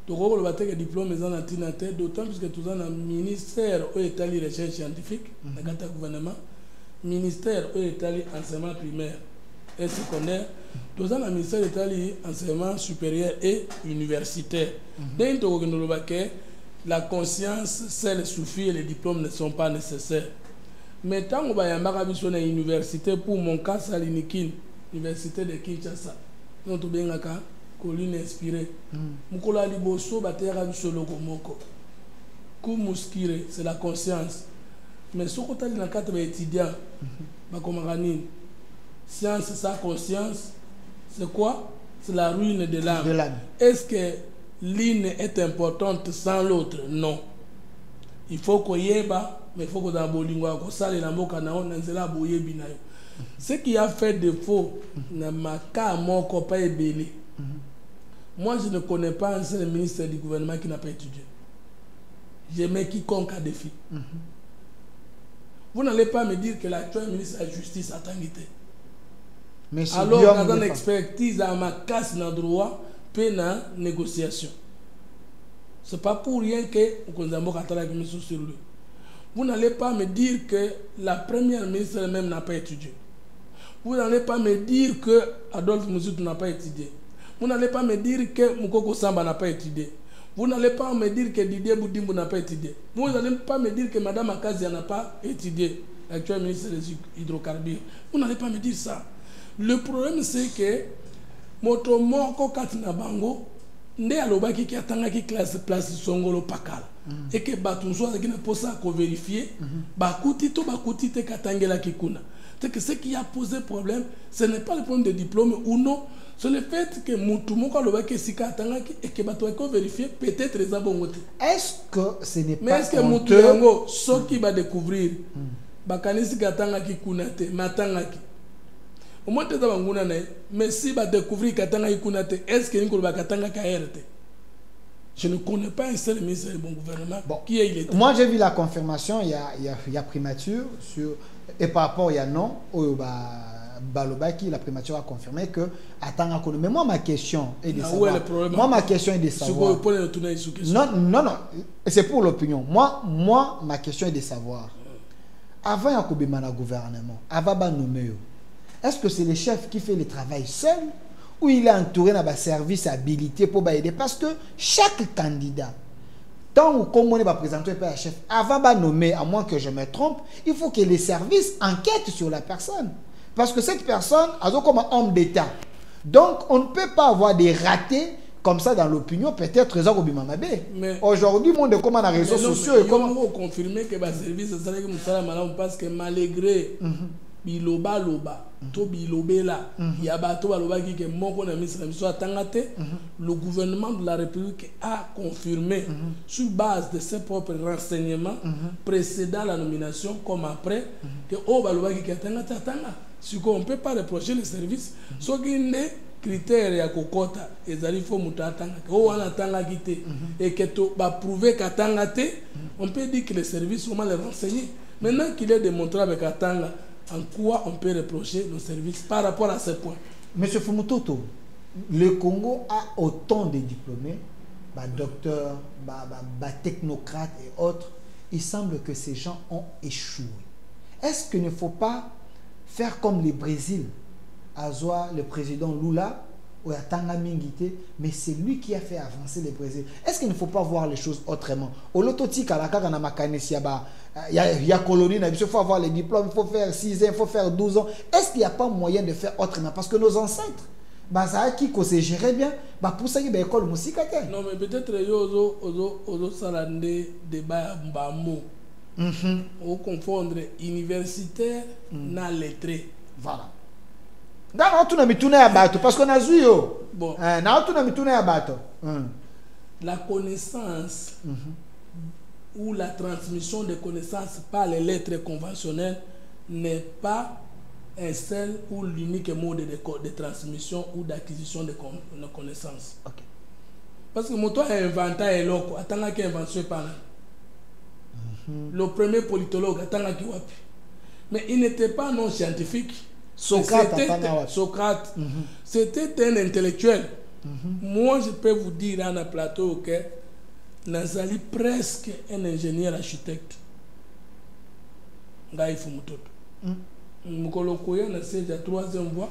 Tokolo battre que diplôme dans la tinate d'autant plus que tout dans le ministère au état de recherche scientifique dans le gouvernement, ministère au état enseignement primaire et secondaire, tout dans le ministère de l'État enseignement supérieur et universitaire. Dès que la conscience, celle suffit et les diplômes ne sont pas nécessaires. Mais tant qu'on va y avoir une université, pour mon cas, c'est l'université de Kinshasa. Nous avons bien colline inspirée. Nous avons liboso batera solo komoko. Kumuskire, c'est la conscience. Mais ce qu'on a dans 4 étudiants, bakomaranine. Science sans conscience, c'est quoi? C'est la ruine de l'âme. Est-ce que l'une est importante sans l'autre? Non. Il faut qu'on y ait, mais il faut qu'on ait ce qui a fait défaut, moi je ne connais pas un seul ministre du gouvernement qui n'a pas étudié. Je mets quiconque à défi. Vous n'allez pas me dire que l'actuel ministre de la Justice a tanguité. Alors, dans une expertise à ma casse dans le droit, puis dans la négociation. Ce n'est pas pour rien que nous avons sur lui. Vous n'allez pas me dire que la première ministre elle-même n'a pas étudié. Vous n'allez pas me dire que Adolphe Moussoutou n'a pas étudié. Vous n'allez pas me dire que Moukoko Samba n'a pas étudié. Vous n'allez pas me dire que Didier Boudimbo n'a pas étudié. Vous n'allez pas me dire que Mme Akazia n'a pas étudié, l'actuel ministre des Hydrocarbures. Vous n'allez pas me dire ça. Le problème, c'est que Motomoko Katina Bango, Nde Alobaki qui attend qui classe place Songolo Pakal. Et que Batunso qui n'a pas ça qu'on vérifier, Bakuti to Bakuti te Katangela Kikuna. C'est que ce qui a posé problème, ce n'est pas le problème de diplôme ou non. C'est le fait que Moutoumoko Alobaki Sika Tangaki et que Batoako vérifier peut-être les abongotés. Est-ce que ce n'est pas. Mais est-ce que Moutouyango, ce qui va découvrir, Bakanisi Katangaki Kunate, Matangaki. Au moins, mais si va découvrir Katangaki Kunate, est-ce que Nicolas Katanga Kaerte? Je ne connais pas un seul ministre du bon gouvernement qui est il. Moi, j'ai vu la confirmation, il y a primature, et par rapport, il y a non, Balobaki, la primature a confirmé que Atanga Kono. Mais moi, ma question est de savoir. Moi, ma question est de savoir. Non, c'est pour l'opinion. Moi, ma question est de savoir. Avant Yakobimana gouvernement, avant Banomeo, est-ce que c'est le chef qui fait le travail seul ou il est entouré d'un service habilité pour aider? Parce que chaque candidat, tant qu'on va présenter par le chef, avant de nommer, à moins que je me trompe, il faut que les services enquêtent sur la personne. Parce que cette personne a comme un homme d'État. Donc, on ne peut pas avoir des ratés comme ça dans l'opinion, peut-être aujourd'hui, le monde est comme dans les réseaux sociaux. Comment vous confirmer que le service est parce que malgré biloba loba to bilobela yabato baloba ki ke moko na misra atangate, le gouvernement de la République a confirmé sur base de ses propres renseignements précédant la nomination comme après que o baloba ki atangate atanga. Si on ne peut pas reprocher le service, ce qui est critère ya kokota ezali fo mutatanga o wana tanga kité et que to ba prouver katangate, on peut dire que le service comment les renseigner. Maintenant qu'il est démontré avec Katanga, en quoi on peut reprocher nos services par rapport à ce point? Monsieur Fumutoto, le Congo a autant de diplômés, docteurs, technocrates et autres. Il semble que ces gens ont échoué. Est-ce qu'il ne faut pas faire comme le Brésil, Azoa, le président Lula, ou Tanga Mingite, mais c'est lui qui a fait avancer le Brésil. Est-ce qu'il ne faut pas voir les choses autrement? Au lototique, à la carte, il y a colonie, il faut avoir les diplômes, il faut faire 6 ans, il faut faire 12 ans. Est-ce qu'il n'y a pas moyen de faire autrement? Parce que nos ancêtres, ça qui se gérait bien, pour ça, il y a l'école musique. Non, mais peut-être qu'il y a des débats mbamo. On confondre universitaire na lettré. Voilà. Parce qu'on a vu. Bon. La connaissance ou la transmission de connaissances par les lettres conventionnelles n'est pas un seul ou l'unique mode de transmission ou d'acquisition de connaissances. Okay. Parce que mon toit a inventé un loco, attendant qu'il invention par là. Le premier politologue, attendant qu'il wapi. Mais il n'était pas non scientifique. Socrate, c'était un intellectuel. Moi, je peux vous dire dans un plateau que Nazali presque un ingénieur architecte. Ngaï Fumutoto. Mukolo Koya na c'est la 3e voie.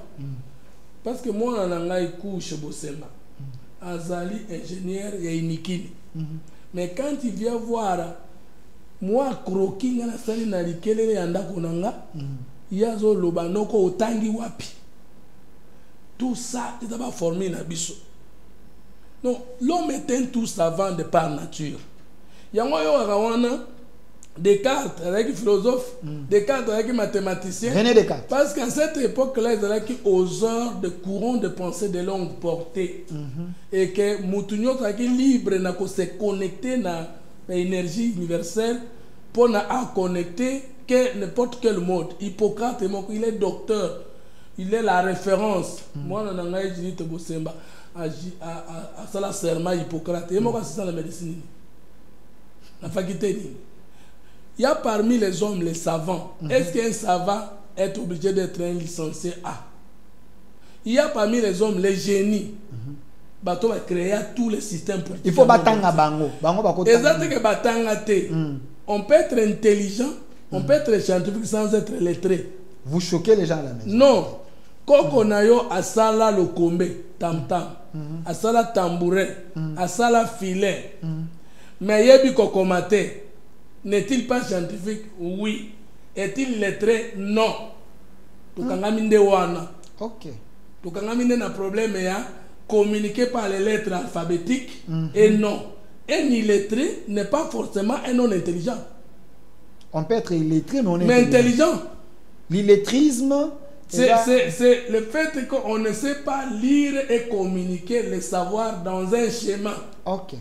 Parce que moi, on a un coup chez Bossema. Azali ingénieur et Inikini. Mais quand il vient voir, moi, croquis, on a sali na likele yanda konanga. Yazo lobanoko otangi wapi. Tout ça, c'est d'abord formé dans biso. Non, l'homme est un tout savant de par nature. Il y a Descartes avec philosophe, Descartes avec mathématicien. Parce qu'à cette époque-là, il y avait aux heures de courants de pensée de longue portée. Et que Moutounio est libre de se connecter à l'énergie universelle pour à connecter que n'importe quel mode. Hippocrate, il est docteur, il est la référence. Moi, je dis que à la serment Hippocrate. Et moi, c'est ça la médecine. La faculté. Il y a parmi les hommes les savants. Est-ce qu'un savant est obligé d'être un licencié A? Il y a parmi les hommes les génies. Bato va créer tous les systèmes pour. Il faut batanga bango. Exactement que batanga te. On peut être intelligent, on peut être scientifique sans être lettré. Vous choquez les gens à la maison. Non. koko na yo asala lokombe tam tam asala tambourin asala filet mais yebi kokomate n'est-il pas scientifique? Oui. Est-il lettré? Non. Tukangami nde wana. Ok. Tukangami nde na problème ya communiquer par les lettres alphabétiques et non. Un illettré n'est pas forcément un non intelligent. On peut être illettré non intelligent. Mais intelligent. L'illettrisme, c'est le fait qu'on ne sait pas lire et communiquer les savoirs dans un schéma. Ok.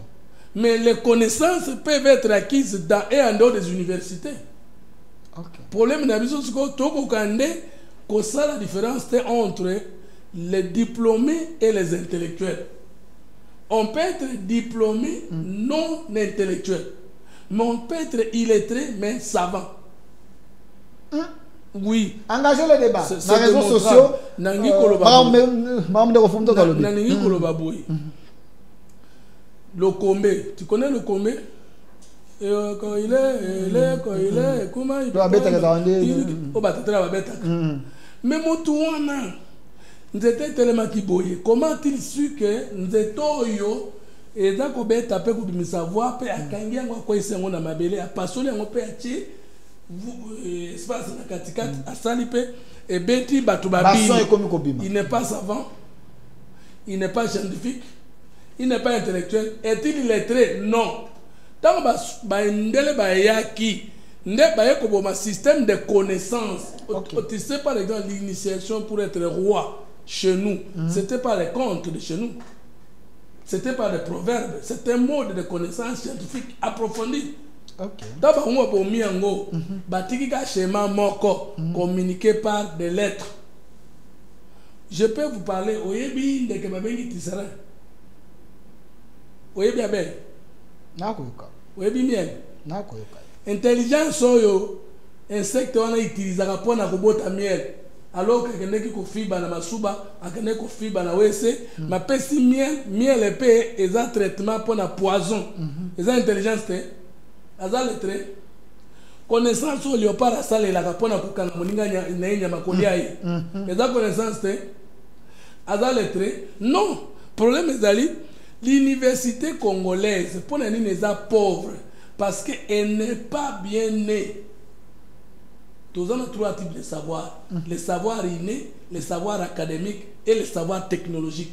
Mais les connaissances peuvent être acquises dans et en dehors des universités. Ok. Le problème c'est que ça la différence entre les diplômés et les intellectuels. On peut être diplômé non intellectuel, mais on peut être illettré mais savant. Oui. Engagez le débat. Dans les réseaux sociaux. Le combé, tu connais le combé? Quand il est, comment il mais mon touana, nous étions tellement kiboye. Comment a-t-il su que nous étions yo et donc on peut taper pour me savoir pe akangi ngo ko isengo na mabele a pasoli ngo pe achi espace na katikat asali pe et beti batu babili. Il n'est pas savant, il n'est pas scientifique. Il n'est pas intellectuel. Est-il illettré? Non. Tant que un système de connaissances. Tu sais par exemple l'initiation pour être roi chez nous. C'était pas les contes de chez nous. C'était pas des proverbes. C'était un mode de connaissance scientifique approfondi. D'abord on va miango. Batikika schéma moko communiqué par des lettres. Je peux vous parler au yebi de kebabengi tisara. Oui, bien, bien. Oui, bien. Intelligence, yo, insecte, on a utilisé pour na robota miel. Alors que quelqu'un qui confie dans ma souba, quelqu'un qui confie dans la WC, ma pesi miel épais, et un traitement pour la poison. Et intelligence, azal lettré. Connaissance sur léopard à salle et la rapona pour quand moninga n'a ma coliaï. Et ça connaissance, azal lettré. Non. Problème est d'aller. L'université congolaise, pour les gens pauvres, parce qu'elle n'est pas bien née. Nous avons trois types de savoirs. Les savoirs innés, les savoirs académiques et les savoirs technologiques.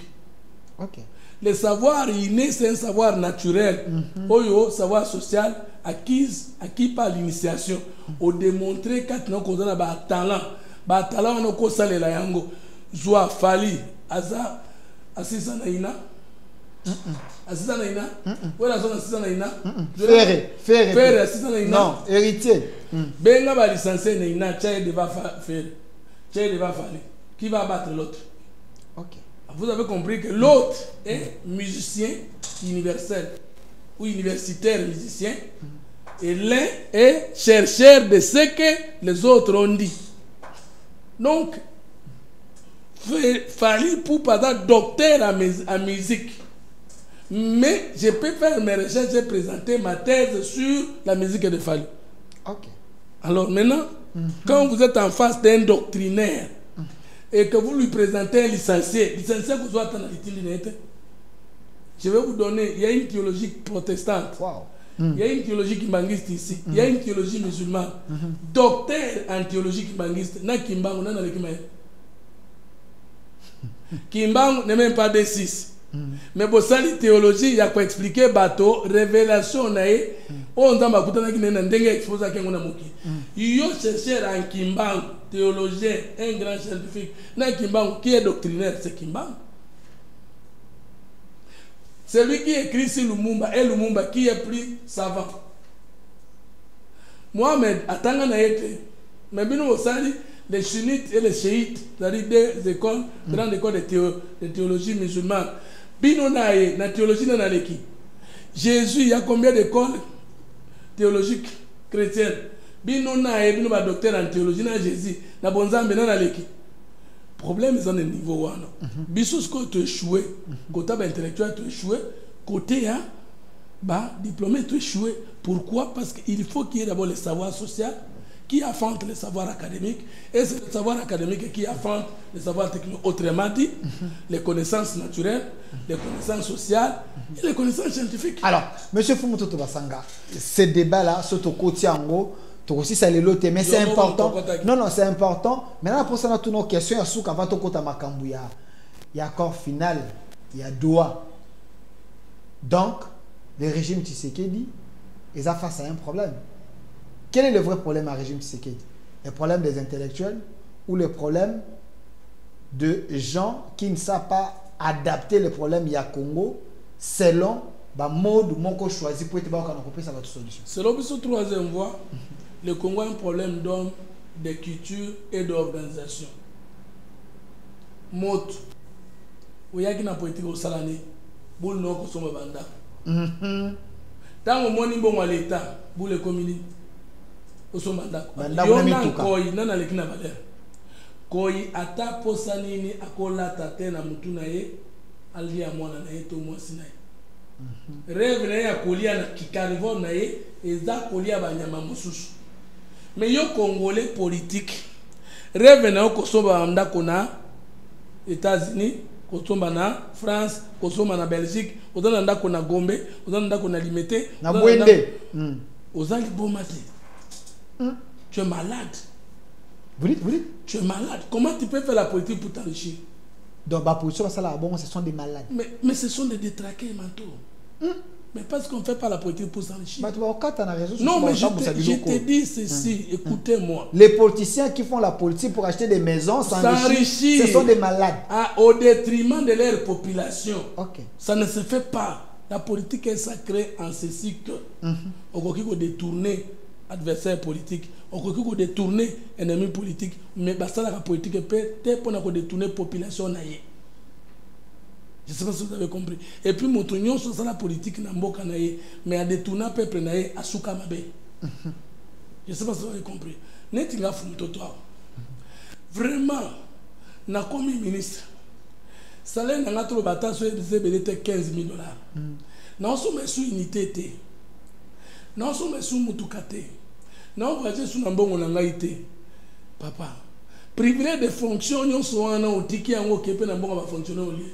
Okay. Les savoirs innés, c'est un savoir naturel. Oyo, savoir social, acquis par l'initiation. On démontre quand nous avons un talent. Un talent, on a un salé la yango. Zoa Fali, Aza, Assisa Naina. Assistant Naina? Où est la zone assistant Naina? Ferré, assistant Naina? Non, héritier. Benga va licencier Naina, Tchaï devra faire. Tchaï devra faire. Qui va battre l'autre? Ok. Vous avez compris que l'autre est musicien universel ou universitaire musicien et l'un est chercheur de ce que les autres ont dit. Donc, Fali pour pas docteur en musique. Mais je peux faire mes recherches et présenter ma thèse sur la musique de Fali. Ok. Alors maintenant, quand vous êtes en face d'un doctrinaire et que vous lui présentez un licencié que vous êtes en l'utilité, je vais vous donner, il y a une théologie protestante, il y a une théologie kimbangiste ici, il y a une théologie musulmane. Docteur en théologie kimbangiste, na kimbangu, na kimae. Kimbangu n'est même pas des 6. Mais pour ça, la théologie, il y a quoi expliquer bateau, révélation, on a ma coutana qui n'est pas exposé à quelqu'un moki. Il y a chercheur en Kimbangu, théologien, un grand scientifique, na Kimbangu qui est doctrinaire, c'est Kimbangu. Celui qui écrit sur Lumumba est Lumumba qui est plus savant. Mohamed, attends, mais bien au sali, les sunnites et les chiites, c'est-à-dire des écoles, grandes écoles de théologie musulmane. Bino nae, na théologie na naleki. Jésus, il y a combien d'écoles théologiques chrétiennes? Bino nae, bino ba docteur en théologie na Jésus, na bonzambe na naleki. Problème est dans le niveau 1. Bisous que tu échoué, côté intellectuel tu échoué, côté diplômé tu échoué. Pourquoi? Parce qu'il faut qu'il y ait d'abord le savoir social qui affronte le savoir académique, et c'est le savoir académique qui affronte le savoir technique. Autrement dit, les connaissances naturelles, les connaissances sociales et les connaissances scientifiques. Alors, M. Fumutoto Basanga, ce débat-là, ce côté en gros, aussi ça les lots, mais c'est important. Non, non, c'est important. Maintenant, pour ça, on a toutes nos questions. Il y a sous qu'avant, il y a accord final, il y a Doha. Donc, le régime Tshisekedi est face à un problème. Quel est le vrai problème à régime Tshisekedi? Le problème des intellectuels ou le problème de gens qui ne savent pas adapter le problème il y a Congo selon le mode qu'on choisit pour être ça va solution. Selon la troisième voie, le Congo a un problème d'homme, de culture et d'organisation. Mot, il y a une politique au Salani, boule non consomme banda. Dans le monde, il y a l'État, boule communiste. Koi nana lekina valeur koi ata posanini akola tate na mutuna ye ali ya mwana na ye to mwasi na ye rêve na ya kolia na kikarivo na ye eza kolia banyama mosusu mais yo congolais politique rêve na ko soba ndako na États-Unis ko somba na France ko somba na Belgique ozana ndako na Gombe ozana ndako na Limete na Bwende ozali bomate. Tu es malade. Vous dites? Tu es malade. Comment tu peux faire la politique pour t'enrichir? Donc, la position, bon, ce sont des malades. Mais ce sont des détraqués mentaux. Mais parce qu'on ne fait pas la politique pour s'enrichir. Non, mais je te dis ceci, écoutez-moi. Les politiciens qui font la politique pour acheter des maisons s'enrichir, ce sont des malades. Au détriment de leur population. Okay. Ça ne se fait pas. La politique est sacrée en ceci que on peut détourner adversaire politique, on peut détourner ennemi politique, mais la politique peut pour détourner la population. Je ne sais pas si vous avez compris. Et puis, mon union sur la politique, mais à détourner le peuple à Soukamabe. Je ne sais pas si vous avez compris. Vraiment, na comme ministre, salaire n'a pas bata sur 15 000 $. Nous sommes sous unité. Nous sommes sous mutukate. Nous sommes sous nambongo nangaité. Papa, privilège de fonction, nous sommes en tiki en occupé nambongo va fonctionner au lieu.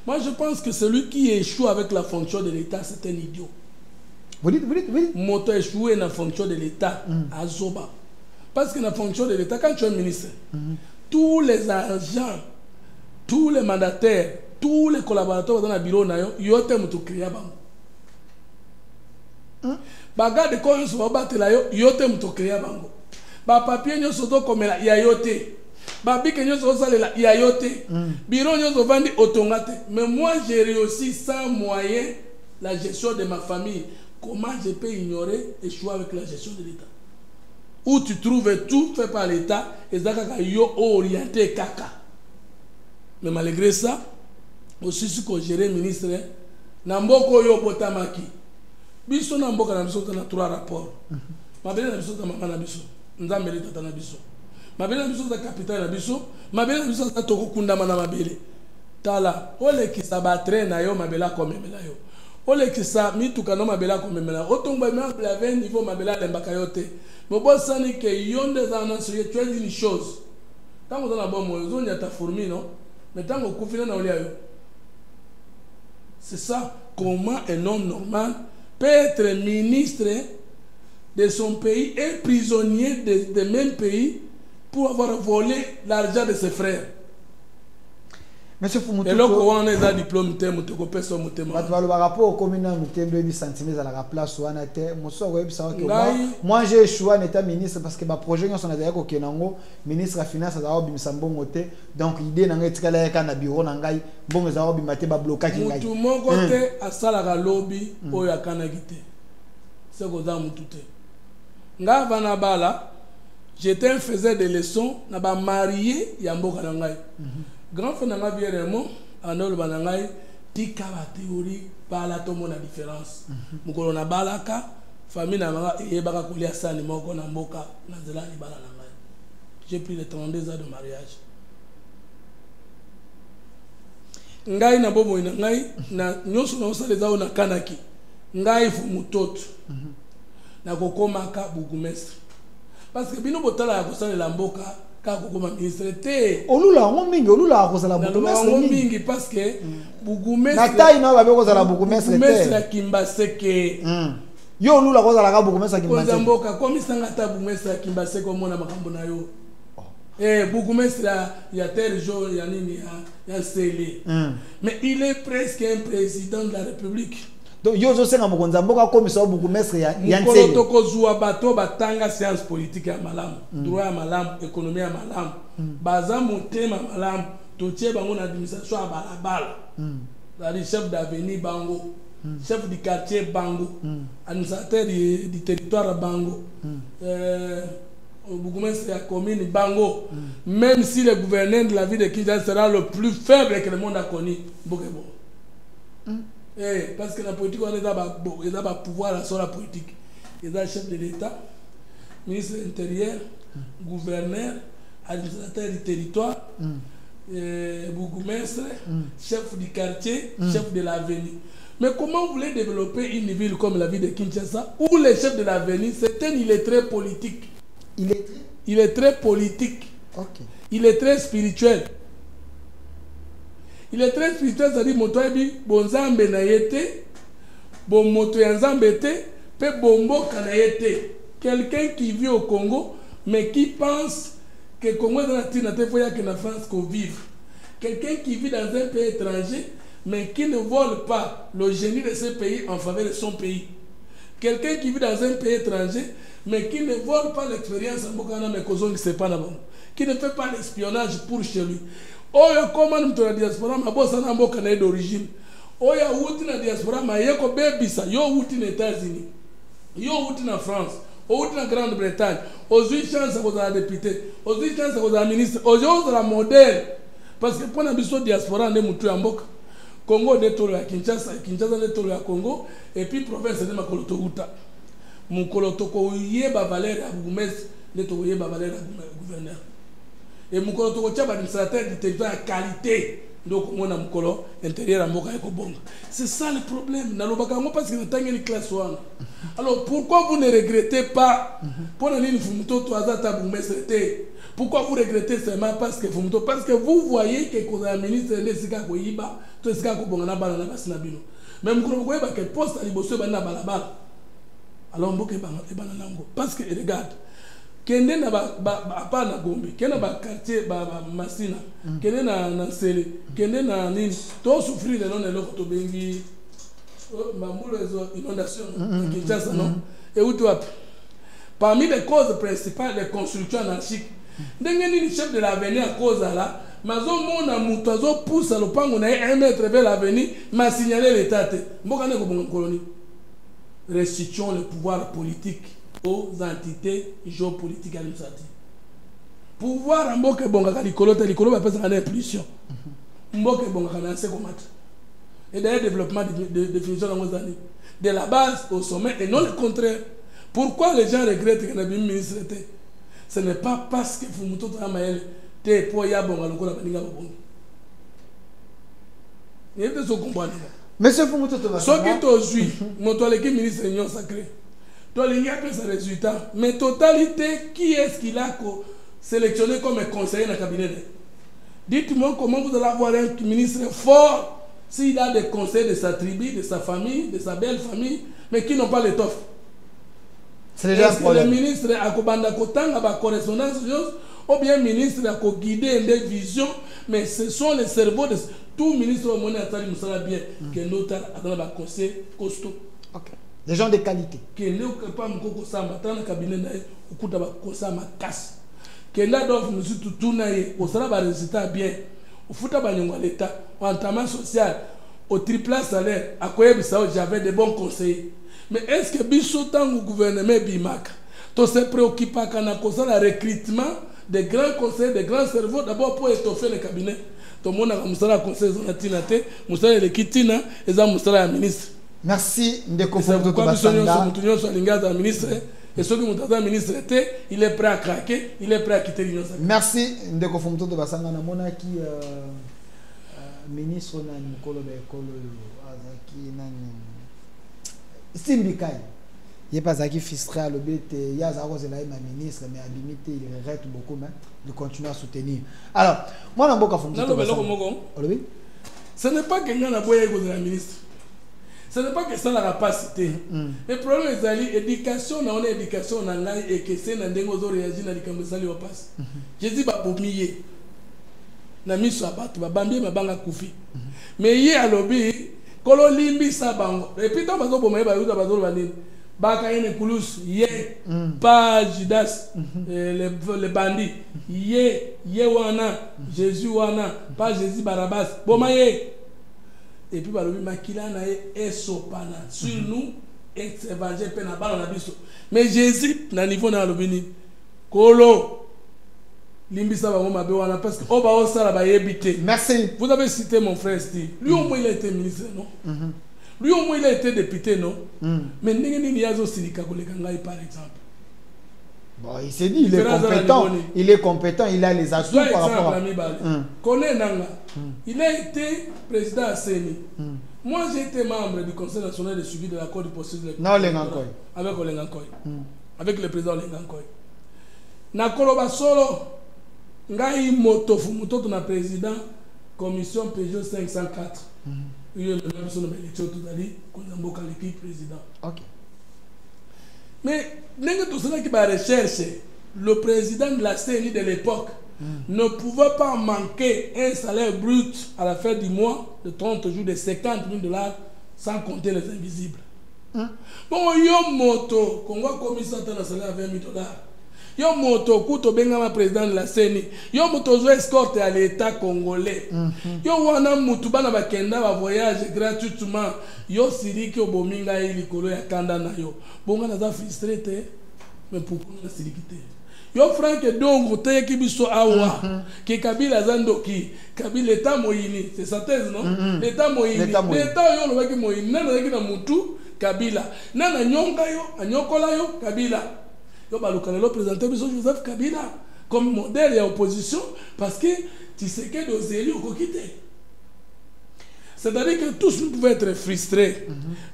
Moi, je pense que celui qui échoue avec la fonction de l'État, c'est un idiot. Vous dites? Moto échoué dans la fonction de l'État à Zoba. Parce que dans la fonction de l'État, quand tu es ministre, tous les agents, tous les mandataires, tous les collaborateurs dans le bureau, ils ont été créés. Baga de quoi ils sont battus là, ils ont été créés. Ba papier nous sont comme là, il y a yoté. Ba bique nous sont salés là, il y a yoté. Bureau nous sont vendus automate. Mais moi j'ai réussi sans moyen la gestion de ma famille. Comment je peux ignorer et choisir avec la gestion de l'État? Où tu trouves tout fait par l'État et ça yo orienté kaka. Mais malgré ça, aussi ce que géré ministre, Namboko yo botamaki. Biso Namboka na biso na 3 rapports. Mabele na biso na mama na biso. Nzambele tata na biso. Mabele na biso za capitaine na biso. Mabele na biso za toko kundama na mabele. Tala, ole ki sabatre na yo mabela komemela yo. Ole ki sa mituka no mabela komemela. Otongba meuble avait niveau mabela lembaka yote. Mais bon sani que yonde za na so tu as une chose. Tant que dans la bonne moison, il y a ta fourmi non. Mais tant que confine na olia yo. C'est ça, comment un homme normal peut être ministre de son pays et prisonnier de même pays pour avoir volé l'argent de ses frères. Monsieur Fumutoto, et là on est à diplôme temo personne mutema. Par rapport au communal mutembe bi centimètres à la place wana te moso ko yebisa que moi j'ai choisi en état ministre parce que ba projet nyonso na daya ko kenango ministre de finance za obimisa mbongo te donc idée na ngai tikala ya kana bureau na ngai mbongo za obimata te ba blocage ngai mutu moko te asala ka lobby oyo akana gite c'est ko za mutu te nga vana bala j'étais un faiseur de leçons na ba marié ya mboka na ngai. Grand frère n'a bien raison, en ol banangai, tika la théorie, par la tomo la différence. Mukolo na balaka, famille na manga et baka kolia sani moko na mboka na zela ni bala na ngai. J'ai pris les 32 ans de mariage. Ngai na bobo ina ngai na nyoso na osale zao na kanaki. Ngai fu mutoto. Na kokoma ka bourgmestre. parce que bino botala ya kosalela mboka kaka kokoma ministre te olula ngo mingi olula akozala bourgmestre mingi parce que bourgmestre na taille na babe kozala bourgmestre te bourgmestre ya Kimbaseke yo olula kozala ka bourgmestre ya Kimbaseke koza mboka komisanga ta bourgmestre ya Kimbaseke omona makambo na yo bourgmestre ya terre jaune ya nini ya Sele mais il est presque un président de la République. Donc yo zo senga mokonza mboka komisa bourgmestre ya Nsele mukolo tokozwa bato batanga science politique ya malamu droit ya malamu économie ya malamu baza motema malamu totie bango na administration ya balabala c'est-à-dire chef d'avenue bango chef du quartier bango administrateur du territoire bango bourgmestre ya commune bango même si le gouverneur de la ville de Kinshasa sera le plus faible que le monde a connu bokebo. Parce que la politique, on est dans le pouvoir sur la politique. Il y a le chef de l'État, ministre de l'Intérieur, gouverneur, administrateur du territoire, bourgmestre, chef du quartier, chef de l'avenue. Mais comment vous voulez développer une ville comme la ville de Kinshasa, où le chef de l'avenue, il est très politique. Il est très politique. Okay. Il est très spirituel. Il est très spirituel, c'est-à-dire moto ebi bonzambe na yete, bon moto yanzambe te, pe bombo kana yete. Quelqu'un qui vit au Congo, mais qui pense que le Congo est dans la tinate, il faut que la France qu'on vive. Quelqu'un qui vit dans un pays étranger, mais qui ne vole pas le génie de ce pays en faveur de son pays. Quelqu'un qui vit dans un pays étranger, mais qui ne vole pas l'expérience en Bokana, mais qui ne fait pas l'espionnage pour chez lui. Oyo comment mtu na diaspora mabosa na mboka na d'origine oya wuti na diaspora mayeko bebisa yo wuti na États-Unis yo wuti na France o wuti na Grande-Bretagne ozui chance ko za député ozui chance ko za ministre ozo za modèle parce que pour na biso diaspora ne mutu ya mboka Congo de tolo ya Kinshasa de tolo ya Congo et puis province de Makoloto uta mukoloto ko yeba valeur ya bourgmestre de to yeba valeur ya gouverneur. Et mukolo toko tchaba administrateur du territoire à qualité donc on a mukolo intérieur à mboka eko bonga. C'est ça le problème na lobaka ngo parce que natanga ni classe 1. Alors pourquoi vous ne regrettez pas pour la ligne Fumuto to azata bourgmestre te? Pourquoi vous regrettez seulement parce que Fumuto parce que vous voyez que koza ministre de sika ko yiba to sika ko bonga na bana na basina bino. Même mukolo ko yeba que poste ali bosso bana balabala. Alors mboka e bana nango parce que regarde kende na ba na Gombe kende ba quartier ba Masina kende na Nsele kende na nini to souffrir de non eloko to bengi mambulo ezo inondation Kinshasa non et où toi parmi les causes principales des constructions anarchiques ndenge nini chef de l'avenue à cause là mazo mona muto azo pousse le pango na 1 mètre vers l'avenue m'a signalé l'état te mboka ne ko bongo colonie. Restituons le pouvoir politique aux entités géopolitiques administratives. Pouvoir en mboka bonga likolo te likolo ba pesa na impulsion. Mboka bonga na se komata. Et d'ailleurs développement de définition de la base au sommet et non le contraire. Pourquoi les gens regrettent que nabi ministre était? Ce n'est pas parce que Fumuto Tamael te poya bonga lokola baninga bonga. Et de ce comprendre. Monsieur Fumuto Tamael. Ce qui t'ojui, mon toilette ministre union sacrée. Il y a que ce résultat. Mais totalité, qui est-ce qu'il a sélectionné comme conseiller dans le cabinet? Dites-moi comment vous allez avoir un ministre fort s'il a des conseils de sa tribu, de sa famille, de sa belle famille, mais qui n'ont pas l'étoffe. C'est déjà un problème. Le ministre a une correspondance ou bien le ministre a guidé des visions, mais ce sont les cerveaux de tout ministre au monde qui bien, qui est notre conseil costaud. Okay. Des gens de qualité. Qui ne sont pas mkoko samba dans le cabinet au coup de kosama casse. Qui n'a d'offre nous tout tourner au sera ba résultat bien. Au fouta ba nyonga l'état, au entamement social, au triple salaire, à quoi j'avais de bons conseillers. Mais est-ce que biso tangu gouvernement bimaka to se préoccupe kana kosa la recrutement des grands conseillers, des grands cerveaux d'abord pour étoffer le cabinet. To mona ka musala conseil zonatina te, musala le kitina eza musala ya ministre. Merci Ndeko Fumuto Basanga. Ministre et ceux qui ont été ministre, il est prêt à craquer, il est prêt à quitter l'Union sacrée. Merci Ndeko Fumuto Basanga. Namona qui ministre na mukolo ba ekolo azaki nani Simbikai. Il pas ça qui frustré à l'objet. Il y a Zaro Zelaï, ma ministre, mais Abimité, il regrette beaucoup, mais il continue à soutenir. Alors, moi, dans beaucoup de fonctions. Ce n'est pas quelqu'un n'a boyé de la ministre. Ce n'est pas que ça la capacité. Le problème est que l'éducation, on a éducation, on a et que c'est un dégo réagir dans les camésali au passe. Je dis pas pour mier. Na mis sur abattu, bambie ma banga koufi. Mais hier à lobby, kolo limbi sa bango. Et puis tant bazo pour me ba yuda bazo banini. Baka ene kulus ye pas Judas les bandits ye wana Jésus wana pas Jésus Barabbas bomaye. Et puis balobi makila na e sopana sur nous évangile pe na bala na biso. Mais Jésus na niveau na lobini kolo limbisa bango mabe wana parce que on va osala ba yebité. Merci. Vous avez cité mon frère Steve. Lui au moins il a été ministre non? Lui au moins il a été député non? Mais nini yazo silika koleka ngai par exemple. Bon, il s'est dit, il est compétent, il a les atouts par rapport à... Il a été président à Séni. Moi, j'ai été membre du Conseil national de suivi de l'accord du processus de avec Olengankoy. Avec le président Olengankoy. Nakoloba solo, ngai moto fumuto na président commission Peugeot 504. Il est le même son de l'élection tout à l'heure, qu'on a beaucoup l'équipe président. OK. Mais, tout cela qui va rechercher, le président de la CNI de l'époque ne pouvait pas manquer un salaire brut à la fin du mois de 30 jours de 50 000 $ sans compter les invisibles. Bon, yo moto, qu'on va commissaire à un salaire à 20 000 $. Yo moto, kouto bengama président de la CNI. Yo moto zo escorte à l'État congolais. Yo wana mutu bana bakenda ba voyage gratuitement. Yo siriki obominga ili kolo ya kanda na yo. Bonga na za frustré te. Mais pourquoi na siriki te? Yo Frank Dongo te ki biso awa. Ki Kabila zandoki. Kabila État moyini. C'est sa thèse non? L'État moyini. L'État yo lo baki moyini. Nana zaki na mutu Kabila. Nana nyonga yo, anyokola yo Kabila. Yo balukalelo présenté Joseph Kabila comme modèle et opposition parce que tu sais que nos élus ont quitté. C'est-à-dire que tous nous pouvons être frustrés.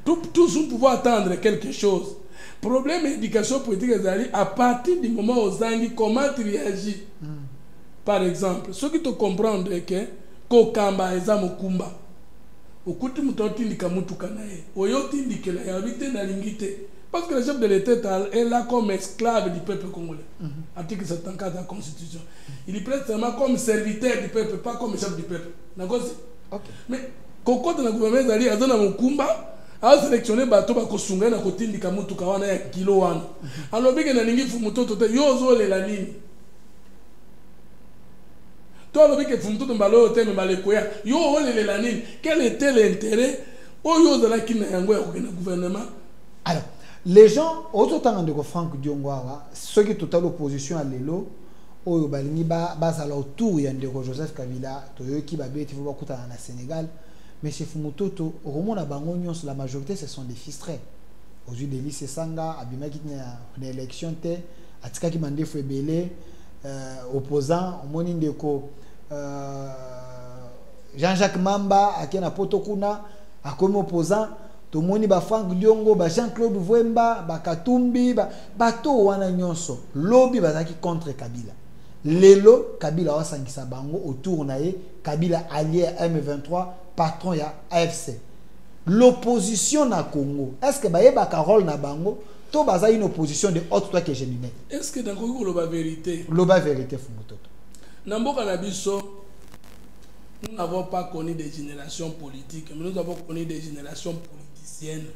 Tous nous pouvons attendre quelque chose. Problème d'éducation politique à partir du moment où Zangi comment tu réagis. Par exemple, ceux qui te comprennent que Kokamba eza mokumba. Okuti mutonti ndikamutu kanae. Oyoti ndikela ya vite na lingite. Parce que le chef de l'État est là comme esclave du peuple congolais. Article 74 de la Constitution. Il est prête seulement comme serviteur du peuple, pas comme chef du peuple. D'accord? Mais quand on a gouvernement, il y a un Mukumba, a sélectionné bateau ba kosunga na kotindi kamutu kawana ya kilo wana. Alors bige na ningi fumuto tote yozo le la nini. Toi le bige fumuto mbalo te mbale koya yo le la nini. Quel était l'intérêt au yo de la kina yango ya kokena gouvernement? Alors les gens, autant de Franck Diongwawa, ceux qui sont à l'opposition à l'élo, au Balingi Bazala autour, il y a Joseph Kabila, qui va bien au Sénégal, mais chez Fumutoto, au Roman à Bangonios, la majorité ce sont des fistrés. Aujourd'hui, des lycées Sanga, Abima qui n'a élection, Atika qui m'a dit Fouébélé, opposant, au Monindeko, Jean-Jacques Mamba, à Kena Potokuna, à comme opposant. Tout le monde Franck Diongo, Jean-Claude Vouemba, Katumbi, bato wana nyonso. Lobby bazaki contre Kabila. Lelo Kabila wa sangisa bango autour nae Kabila allié à M23, patron ya AFC. L'opposition na Congo, est-ce que bayeba ka rôle na bango to baza une opposition de haute toi que je mets. Est-ce que dans Congo loba vérité? Loba vérité Fumutoto. Namboka na biso nous n'avons pas connu des générations politiques, mais nous avons connu des générations politiciennes.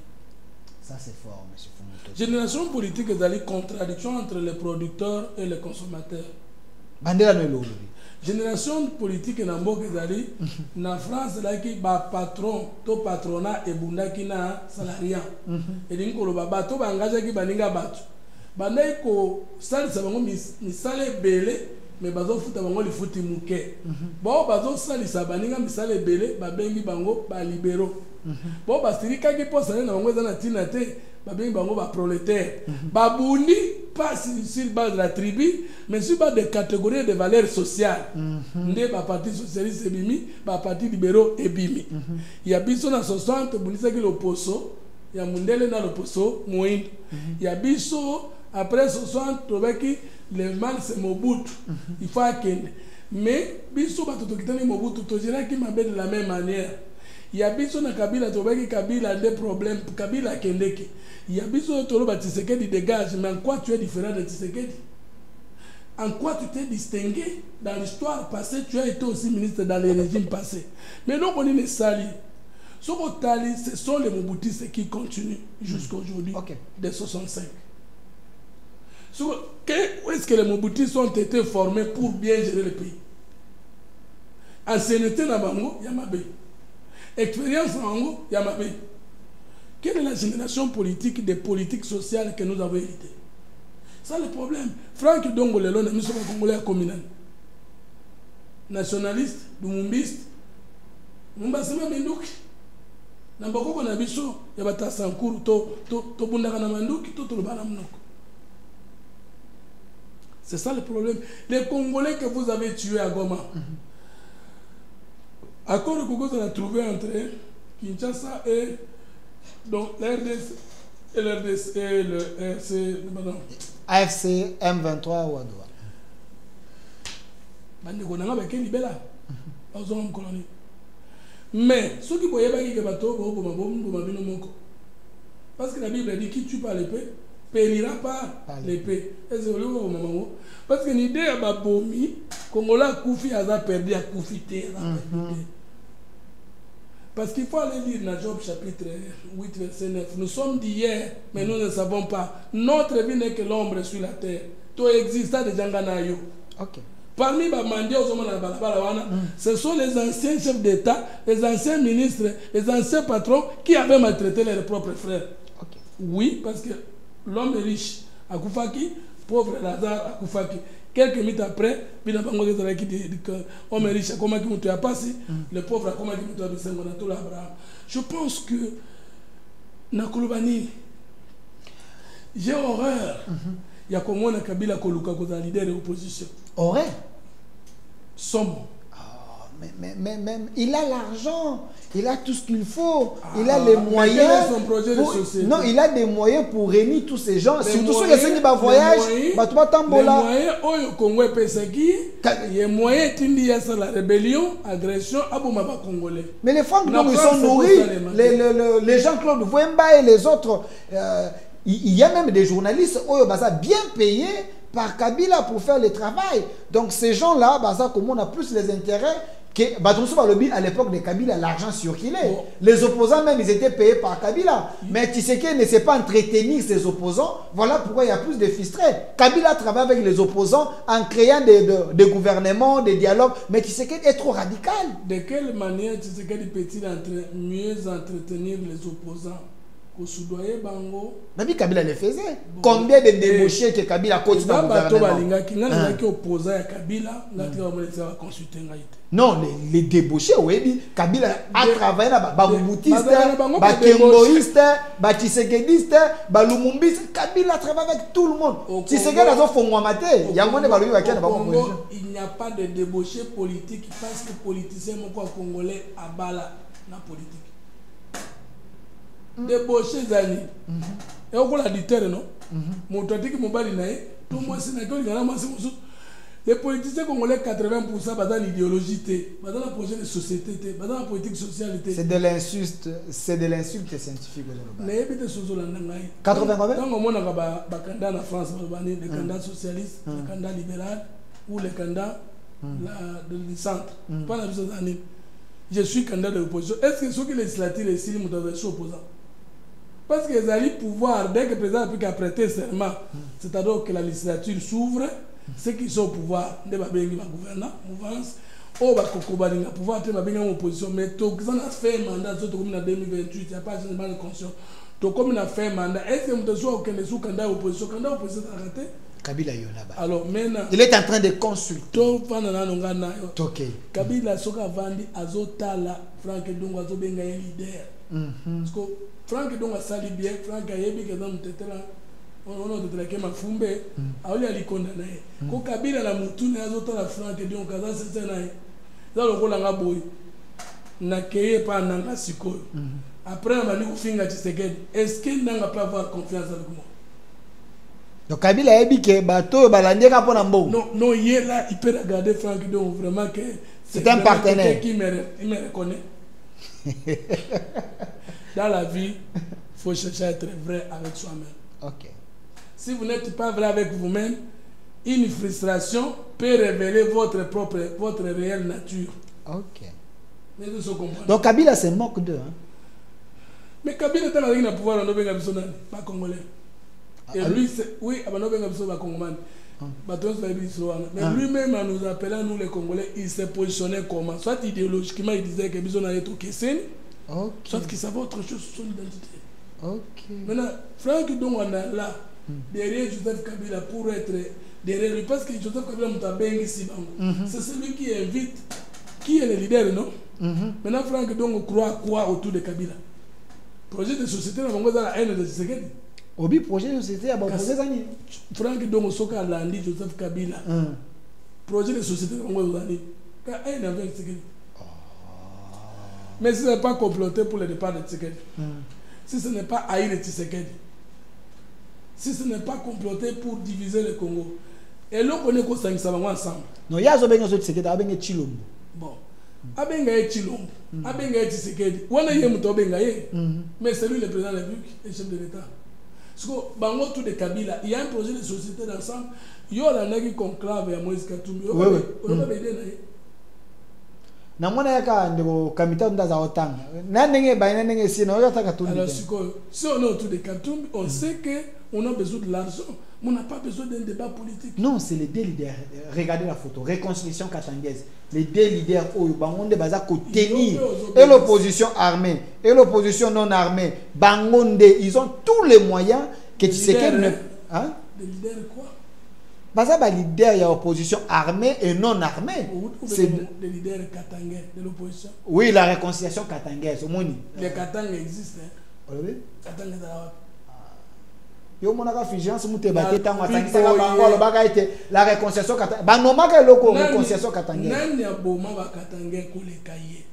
Ça c'est fort, M. Fumutoto. Génération politique, c'est la contradiction entre les producteurs et les consommateurs. Bandela no lolo. Génération politique na mboka ezali na France là qui ba patron to patronat et bundaki na salariat. Et dingo lo ba to ba engagé ki baninga bato. Bandai ko salisa bango misale belé mais bazo futa bango li futi muke. Bon bazo salisa baninga misale belé ba bengi bango ba libéraux. Bon basirika ki posa na bango za na tina te ba bengi bango ba prolétaire. Ba bundi pas sur base de la tribu mais sur base de catégories de valeurs sociales. Ndé ba parti socialiste et bimi, ba parti libéraux et bimi. Il y a biso na 60 bunisa ki le poso ya mundele na loposo moindo ya biso après 60 tobaki le mal c'est Mobutu il faut akende mais biso bato tokitani Mobutu tojiraki mabe de la même manière ya biso na Kabila tobaki Kabila des problèmes Kabila akendeki ya biso toloba Tshisekedi dégage mais en quoi tu es différent de Tshisekedi? En quoi tu t'es distingué dans l'histoire passée? Tu as été aussi ministre dans les régimes passés. Mais non, on est sali. Ce sont les Mobutistes qui continuent jusqu'à aujourd'hui, dès 65. Où est-ce que les Mobutistes ont été formés pour bien gérer le pays? Ancienneté na bango, Yamabe. Expérience na bango, Yamabe. Quelle est la génération politique des politiques sociales que nous avons héritées? C'est le problème. Franck Dongolelo, nous sommes congolais communal. Nationaliste, dumumbiste, Mumbasima Menduki. Nambako na biso, yabata sankuru to bundaka na manduki to tolobana mnoko. C'est ça le problème. Les Congolais que vous avez tués à Goma. Accord de Congo, on a trouvé entre Kinshasa et donc l'RDC et l'RDC et le RC, AFC M23 Ouadoua. Mais ce qui peut y parce que la Bible dit qui tue par l'épée périra par l'épée. Parce que l'idée à Babomi, Congola Koufi a perdu à Koufité. Parce qu'il faut aller lire dans Job chapitre 8, verset 9. Nous sommes d'hier, mais nous ne savons pas. Notre vie n'est que l'ombre sur la terre. Tout existe à des gens. Parmi les mandiens, ce sont les anciens chefs d'État, les anciens ministres, les anciens patrons qui avaient maltraité leurs propres frères. Oui, parce que l'homme est riche à Koufaki, pauvre Lazare à Koufaki. Quelques minutes après, le pauvre je pense que Nakolobani, j'ai horreur. Il y a comment on Kabila Koluka comme leader de l'opposition. Horreur. Somme. Mais il a l'argent, il a tout ce qu'il faut, il a les moyens. Son projet de société. Non, il a des moyens pour réunir tous ces gens. Surtout ceux qui ont voyage. Les moyens, au Congo et Pesaki, il y a moyen de la rébellion, agression, à Boumaba Congolais. Mais les femmes, ils sont nourris. Les Jean-Claude Wemba et les autres, il y a même des journalistes bien payés par Kabila pour faire le travail. Donc ces gens-là, comme on a plus les intérêts que à l'époque de Kabila, l'argent circulait. Les opposants même, ils étaient payés par Kabila. Mais Tshisekedi ne sait pas entretenir ses opposants. Voilà pourquoi il y a plus de frustrés. Kabila travaille avec les opposants en créant des gouvernements, des dialogues. Mais Tshisekedi est trop radical. De quelle manière Tshisekedi peut-il mieux entretenir les opposants? Mais Kabila le faisait. Combien de débauchés que Kabila continue dans le gouvernement? Non, les débauchés, oui, Kabila a travaillé là, Baboutiste, Bakemboïste, Batissekediste, Balumumbiste. Kabila travaille avec tout le monde. Tshisekedi a fait Fongwamate. Il n'y a pas de débauchés politiques parce que les politiciens congolais abalent la politique. Débauché Zani. Et on a dit terre, non? Mon traité qui m'a dit, tout le monde s'est les politiciens congolais, 80% dans l'idéologie, dans la projet de société, dans la politique sociale. C'est de l'insulte scientifique. 80 combien? Quand on a des candidats en France, des candidats socialistes, des candidats libéraux ou les candidats du centre. Pas la vie. Je suis candidat de l'opposition. Est-ce que ceux qui législatifs les signes sont opposants? Parce que les alliés pouvoir, dès que le président a prêté serment, c'est-à-dire que la législature s'ouvre, ceux qui sont au pouvoir, ne va pas gouverner, mouvance, ou va pouvoir être en opposition. Mais tout ça a fait un mandat, surtout comme en 2028, il n'y a pas de changement de conscience. Tout comme on a fait un mandat, est-ce que nous avons aucun candidat à l'opposition? Candidat à l'opposition a raté? Kabila Yonaba. Alors maintenant, il est en train de consulter. Kabila Soka Vandi Azotala, Franck Dongo Azobenga leader. Parce que Franck Dongo sali bien, Franck Ayebi que dans Tetela, on a déclaré ma fumbe, Aoli ali condamné. Ko Kabila la mutune Azotala Franck Dongo Kaza c'est naï. Dans le rôle en boy, na keye pa nanga sikoyo. Après, on va nous finir est-ce qu'il n'a pas avoir confiance avec moi? Donc Kabila a dit que bateau balandé ka pona mbo. Non, non, il est là, il peut regarder Franck donc vraiment que c'est un partenaire qui me reconnaît. Dans la vie, il faut chercher à être vrai avec soi-même. OK. Si vous n'êtes pas vrai avec vous-même, une frustration peut révéler votre réelle nature. OK. Donc Kabila se moque d'eux. Hein? Mais Kabila est un pouvoir en Obenga Bissonani, pas congolais. Et lui, oui, à Obenga Bissonani, pas congolais. Mais lui-même, en nous appelant, nous les Congolais, il s'est positionné comment? Soit idéologiquement, il disait que Bissonani est au Kessine, soit qu'il savait autre chose sur son identité. OK. Maintenant, Franck, donc on a là, derrière Joseph Kabila, pour être derrière lui, parce que Joseph Kabila Moutabeng ici, c'est celui qui invite, qui est le leader, non? Maintenant, Franck, donc on croit quoi autour de Kabila? Projet de société, on va la haine de Tshisekedi. Obi projet de société, bon projet zani. Franck, donc on soka landi Joseph Kabila. Projet de société, on va landi. Car haine avec Tshisekedi. Mais si ce n'est pas comploté pour le départ de Tshisekedi, si ce n'est pas haïr Tshisekedi, si ce n'est pas comploté pour diviser le Congo, et l'on connaît qu'on s'en ensemble. Non, il y a des gens qui ont Chilombo. Bon. Abenga est Chilombo. Abenga est Tshisekedi. Wana yé muto benga yé. Mais c'est lui le président de la République et chef de l'État. Parce que bango tout de Kabila, il y a un projet de société d'ensemble. Il y a un conclave à Moïse Katumbi. Oui, oui. On va aider na mwana yaka ndeko kamita ndaza otanga na ndenge bayina ndenge sino yata Katumbi. Alors si on est autour de Katumbi, on sait que on a besoin de l'argent, mais on n'a pas besoin d'un débat politique. Non, c'est les deux leaders. Regardez la photo, réconciliation katangaise. Les deux leaders au Bangonde baza ko tenir et l'opposition armée et l'opposition non armée. Bangonde, ils ont tous les moyens que tu sais qu'elle ne hein? Les leaders quoi? Baza ba leader ya opposition armée et non armée. C'est les leaders katangais de l'opposition. Oui, la réconciliation katangaise au moni. Les Katanga existent. Oui. Katanga da yo monaka vigilance muté baté tango atangisa bango lo baka été la réconciliation katanga banomaka loko réconciliation katanga nani aboma ba katanga ko le kaye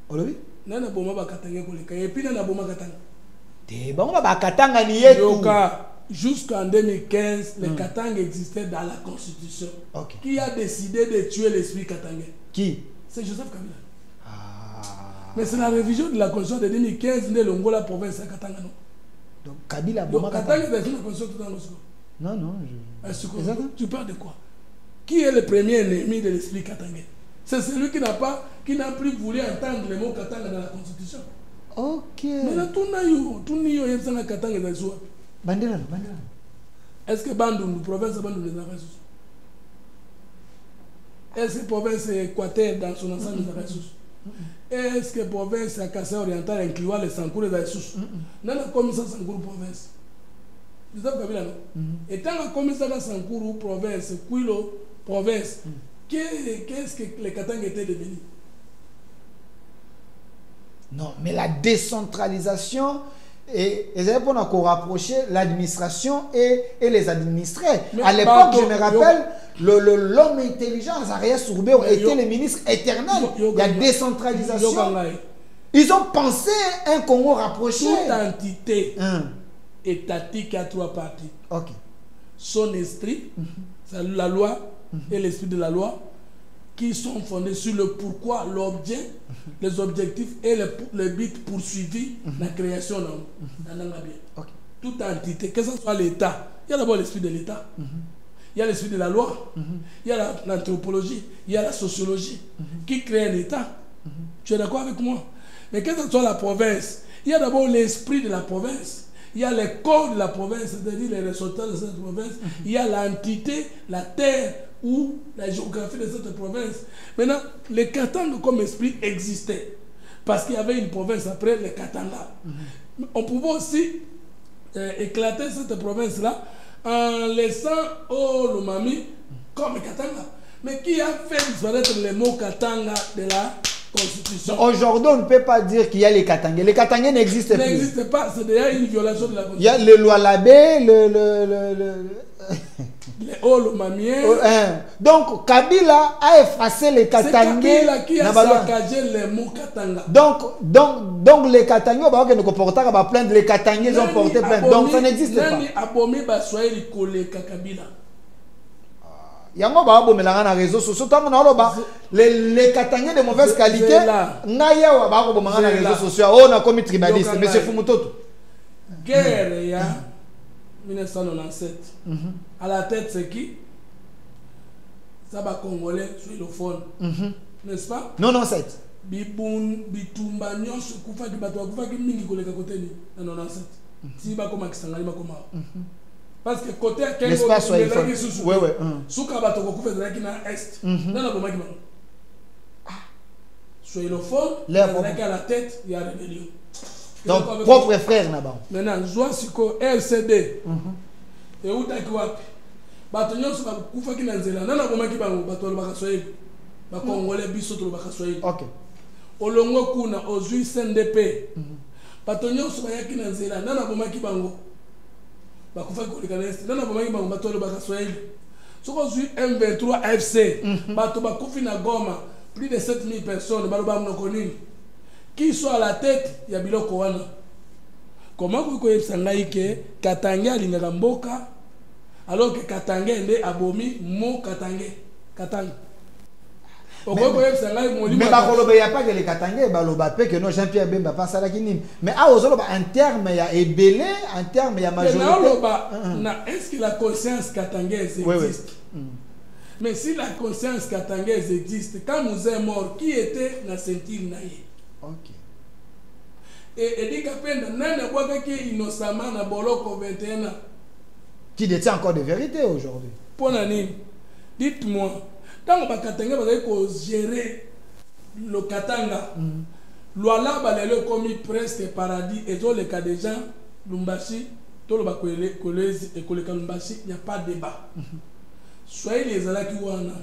olobi nani aboma ba katanga ko le kaye puis nani aboma katanga te bango ba katanga ni yetu yoka jusqu'en 2015 les Katanga existaient dans la constitution. Qui a décidé de tuer l'esprit katanga? Qui? C'est Joseph Kabila. Mais c'est la révision de la constitution de 2015 de l'Angola province à Katanga non. Donc Kabila Katanga est dans la constitution tout dans le Non, non. Tu parles de quoi? Qui est le premier ennemi de l'esprit katangais? C'est celui qui n'a plus voulu entendre le mot Katanga dans la constitution. OK. Mais là tout n'y a pas Katanga dans le soir. Bandela. Est-ce que Bandundu province Bandundu n'a pas ressources? Est-ce que province Équateur dans son ensemble n'a pas ressources? Est-ce que province à Kassai oriental incluant les Sankourou des ressources? Non, la commission Sankourou province. Vous avez vu là, non? Et tant que la commission Sankourou province, Kouilo province, qu'est-ce que les Katanga étaient devenus? Non, mais la décentralisation et pour nous rapprocher l'administration et les administrés. Mais à l'époque, je me rappelle, l'homme intelligent, Zarias Sourbéo, était le ministre éternel. Il y a décentralisation. Ils ont pensé un Congo rapproché. Toute entité étatique a trois parties. Son esprit, c'est la loi et l'esprit de la loi, qui sont fondés sur le pourquoi, l'objet, les objectifs et le but poursuivi, la création dans la toute entité, que ce soit l'État, il y a d'abord l'esprit de l'État, il y a l'esprit de la loi, il y a l'anthropologie, il y a la sociologie qui crée un État. Tu es d'accord avec moi? Mais que ce soit la province, il y a d'abord l'esprit de la province, il y a les corps de la province, c'est-à-dire les ressortissants de cette province, il y a l'entité, la terre, ou la géographie de cette province. Maintenant, les Katanga comme esprit existaient. Parce qu'il y avait une province après les Katanga. On pouvait aussi éclater cette province-là en laissant Lomami comme Katanga. Mais qui a fait disparaître les mots Katanga de la Constitution? Aujourd'hui, on ne peut pas dire qu'il y a les Katanga. Les Katanga n'existent plus. N'existent pas, c'est déjà une violation de la Constitution. Il y a les lois Labé, les holo mamien. Donc Kabila a effacé les Katangais. C'est Kabila qui a saccagé les mots Katanga. Donc les Katangais, ne comportent pas plainte, les Katangais ont porté plainte. Donc ça n'existe pas. Nani abomi ba Swahili koleka Kabila. Yango ba bo melanga na réseaux sociaux tant na loba les Katangais de mauvaise qualité na yawa ba ko bomanga na réseaux sociaux on a commis tribaliste monsieur Fumutoto. Guerre ya 1997. À la tête c'est qui? Ça va congolais swahiliphone. N'est-ce pas? 97. Bitumba nyonso kufa ki bato kufa ki mingi koleka côté ni na 97. Si ba koma kisangali ba koma. Parce que côté à quel l'espace soit oui oui souka bato ko kufa zaki na est na boma ki ba swahiliphone là à la tête il y a rébellion donc propre frère na ba maintenant joie siko LCD et utaki wapi bato nyonso ba kufa ki na nzela na boma ki ba bato ba Swahili ba congolais biso to ba Swahili. OK. Olongo kuna ozui CNDP bato nyonso ba yaki na nzela na boma ki bango bakufa kolekana est nana bomaki bango bato ba Swahili soko zui M23 FC bato bakufi na Goma plus de 7000 personnes baloba mnoko nini qui soit à la tête ya biloko wana comment ko yebisa ngai ke Katanga alingaka mboka alors que Katanga nde abomi mo Katanga mais il n'y a pas que les Katangais, que non Jean-Pierre Bemba pense à la Guinée. Mais en termes, il y a ébélé, en termes, il y a majorité. Est-ce que la conscience katangaise existe? Mais si la conscience katangaise existe, quand nous sommes morts, qui était dans la ceinture naïe? Ok. Et dit qu'après, nana boaka qui innocemment na boloko 21 ans. Qui détient encore des vérités aujourd'hui. Pour nani, dites-moi. Quand on va gérer le Katanga, l'Ouala balele commis presque paradis et dans le cas des gens, Lumbashi, tout le bakoulé et Koleka Lumbashi, il n'y a pas de débat. Soyez les alaki wana.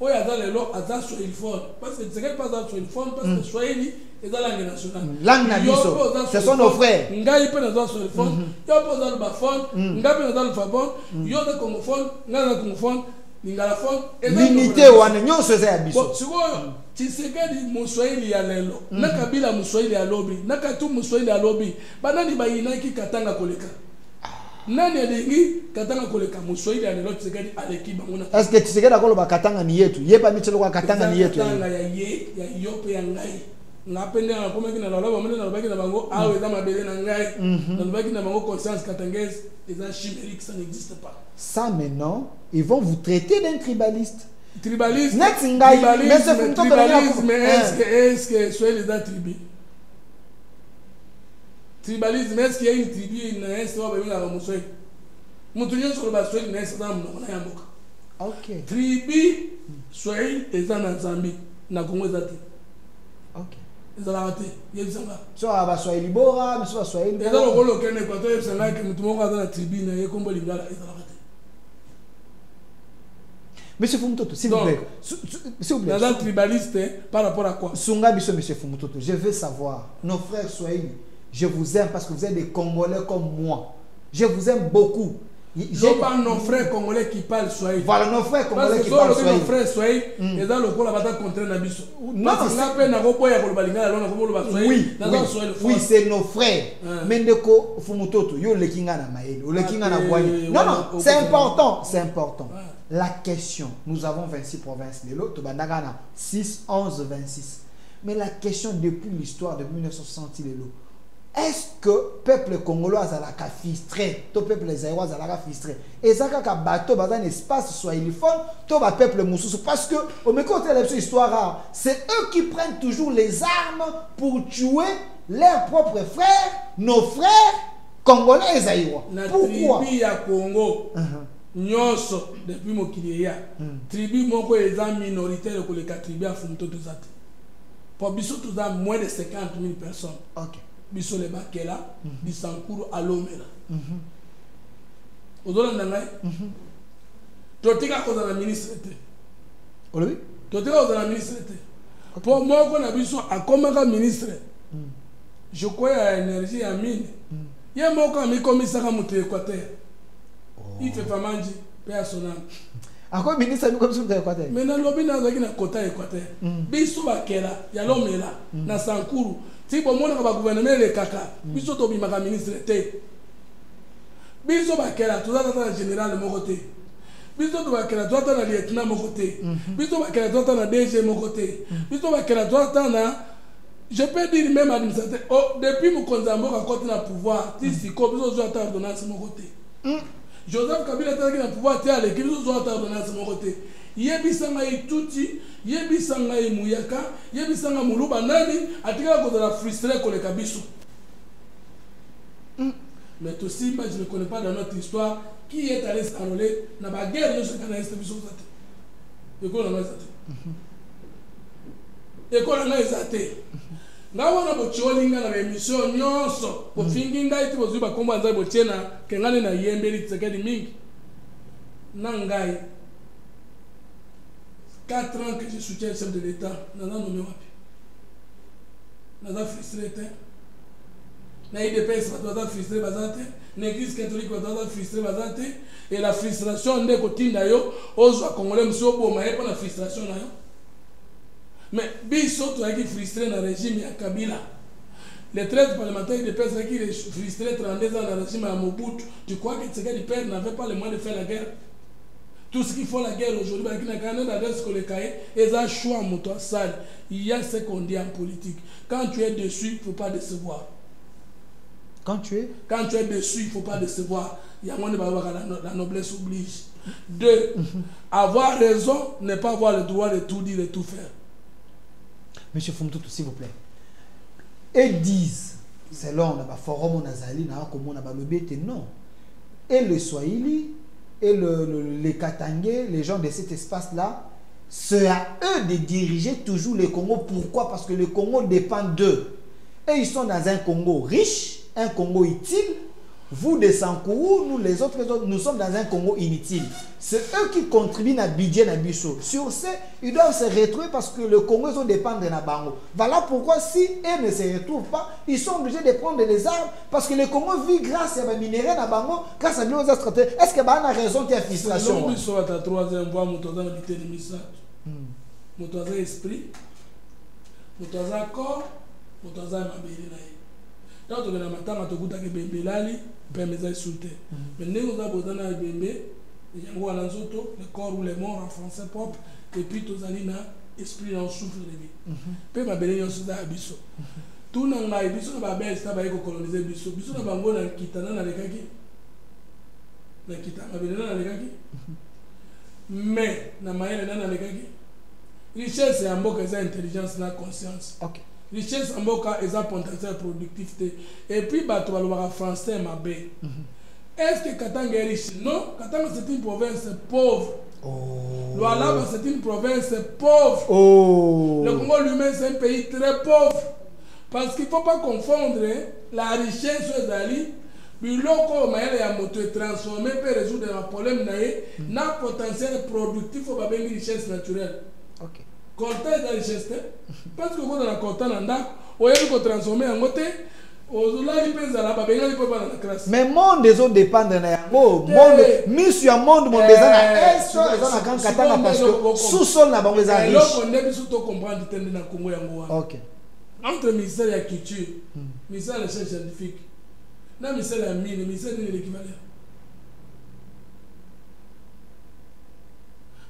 Oh ya dans les lois, azan soyez fort parce que c'est quelque pas azan soyez fort parce que soyez ni et dans langue nationale. Langue nationale. Ce sont nos frères. Ngai pe azan soyez fort. Yo pe azan ba fort. Ngai pe azan ba fort. Yo de congophone, ngai de congophone. L'unité wana nyonso za biso sikoyo Tshisekedi muswahili ya lelo na Kabila muswahili ya lobi na Katu muswahili ya lobi banani bayinaki Katanga koleka nani alingi Katanga koleka muswahili ya lelo Tshisekedi aleki bangona est-ce que Tshisekedi akoloba Katanga ni yetu yepa michelo kwa Katanga ni yetu Katanga ya ye ya yope ya ngai ngapende na komaki na loba bamene na lobaki na bango awe za mabele na ngai na lobaki na bango conscience katangaise les chimériques ça n'existe pas. Ça maintenant, ils vont vous traiter d'un tribaliste. Tribaliste. Tribalisme, est-ce que soyez les tribus? Tribalisme, est-ce qu'il y a une tribu Ok. Tribu, soyez les Zambie, na Congo zati. Ok. Ils ont raté. Ils sont là. Soit à Swahili Bora, mais soit à Swahili. Ils ont le rôle auquel Équateur, ils sont là, que nous avons dans la tribu, ils ont combattu les Lingala, ils ont raté. Monsieur Fumutoto, s'il vous plaît. S'il vous plaît. Dans un tribaliste, par rapport à quoi? Sunga Bisso, monsieur Fumutoto, je veux savoir, nos frères Swahili, je vous aime parce que vous êtes des Congolais comme moi. Je vous aime beaucoup. J'ai pas nos frères congolais qui parlent Swahili. Voilà, nos frères congolais qui parlent Swahili. Nos frères Swahili, ils ont le rôle à battre contre Nabiso. Non, oui, c'est nos frères. Mendeko Fumutoto, yo le kinga na maele, le kinga na boye. Non, non, c'est important, c'est important. La question, nous avons 26 provinces, l'autre, 6, 11, 26. Mais la question depuis l'histoire de 1960, est-ce que le peuple congolais a frustré, le peuple zaïrois a frustré? Et ça, quand un bateau dans un espace swahiliphone, tout le peuple moussous. Parce que, au même côté de cette histoire, c'est eux qui prennent toujours les armes pour tuer leurs propres frères, nos frères congolais et zaïrois. Pourquoi? Congo. Nyonso depuis mokili tribu moko eza minoritaire ko le tribu a Fumutoto zate pour biso tous a moins de 50 000 personnes. OK. Biso le Bakela Bisankuru Alomera ozolanda ngai totika koza na ministre te oui totika koza na ministre te pour moko na biso akomaka ministre je crois à énergie à mine ye moko ami komisaka mutu Équateur. Il fait pas manger. paix à son âme. Encore ministre nous comme ça Équateur. Mais dans lobby na zaki na kota Équateur. Biso bakela ya lomela na Sankuru. Ti bo mona ba gouvernement le kaka. Biso to bimaka ministre te. Biso bakela to za général mo côté. Biso to bakela to na lieutenant mo côté. Biso bakela to na DG mo côté. Biso bakela to na je peux dire même administrateur depuis mon konzambo ka côté na pouvoir ti siko biso zo ata ordonnance mo côté. Joseph Kabila est dans le pouvoir, il y a l'équipe de mon côté. Yebisanga ituti, yebisanga muyaka, yebisanga muluba nani, atika ko la frustré ko le kabiso. Mais aussi, je ne connais pas dans notre histoire qui est allé s'enrôler dans la guerre de ce canaliste biso zate. École na zate. École na zate. Nga wana bocholinga na émission nyonso ko finginga iti bozuba komba nzai bochena kengane na yembeli tsekedi mingi na ngai 4 ans que je soutiens le chef de l'État naza nommé wapi naza frustré te na IDPS baza frustré bazate na église catholique baza frustré bazate et la frustration nde kotinda yo ozwa congolais mso boma ye na frustration na yo. Mais biso to qui frustré dans le régime ya Kabila. Les 13 parlementaires de PES qui est frustré 32 ans dans le régime à Mobutu. Tu crois que Tshisekedi père n'avait pas le moyen de faire la guerre? Tout ce qu'il faut la guerre aujourd'hui, il y a un choix à sale. Il y a ce qu'on dit en politique. Quand tu es dessus, il ne faut pas décevoir. Quand tu es dessus, il ne faut pas décevoir. Il y a la noblesse oblige. 2. Avoir raison, ne pas avoir le droit de tout dire et tout faire. Monsieur Fumtutu, s'il vous plaît. Et disent, selon le forum Nazali, non. Et le Swahili, et les Katangais, les gens de cet espace-là, c'est à eux de diriger toujours le Congo. Pourquoi? Parce que le Congo dépend d'eux. Et ils sont dans un Congo riche, un Congo utile. Vous de Sankourou, nous les autres, nous sommes dans un Congo inutile. C'est eux qui contribuent à budget na biso. Sur ce, ils doivent se retrouver parce que le Congo ils dépend de Nabango. Voilà pourquoi si eux ne se retrouvent pas, ils sont obligés de prendre les armes parce que le Congo vit grâce à minéraux Nabango, grâce à nos stratégies. Est-ce que bah on a raison de la frustration? Nous sommes à la troisième voie, nous sommes dans l'unité de message. Nous sommes dans l'esprit, nous sommes dans le corps, nous sommes dans la mabélé. Quand on a matin, on a bembe lali, bembe za insulté. Mais nous avons besoin de bembe, le corps ou les morts en français propre, et puis tous les esprit en souffle de vie. Peu ma belle yon à biso. Tout n'a pas biso na babel ça va coloniser biso. Biso na bango na kitana na lekaki. Na kitana na belle na lekaki. Mais na maele na lekaki. Richesse c'est un mot que ça intelligence na conscience. OK. Richesse en boka et un potentiel productivité. Et puis, tu vas le français, ma belle. Est-ce que Katanga est riche? Non, Katanga c'est une province pauvre. Lualaba c'est une province pauvre. Le Congo lui-même c'est un pays très pauvre. Parce qu'il ne faut pas confondre la richesse aux alliés. Puis l'oko maël a moto transformé pour résoudre le problème n'a potentiel productif au babé richesse naturelle. OK. Compter la richesse, parce que quand on a compté en dak, on a transformé en côté, on a mais monde des autres dépend de monde mis sur monde mon besoin à est dans la grande katana parce que sous sol na bango za riche. On est biso to comprendre tende na Congo yango. OK. Entre ministère de la culture, ministère de la recherche scientifique, na ministère de la mine, ministère de l'équivalent.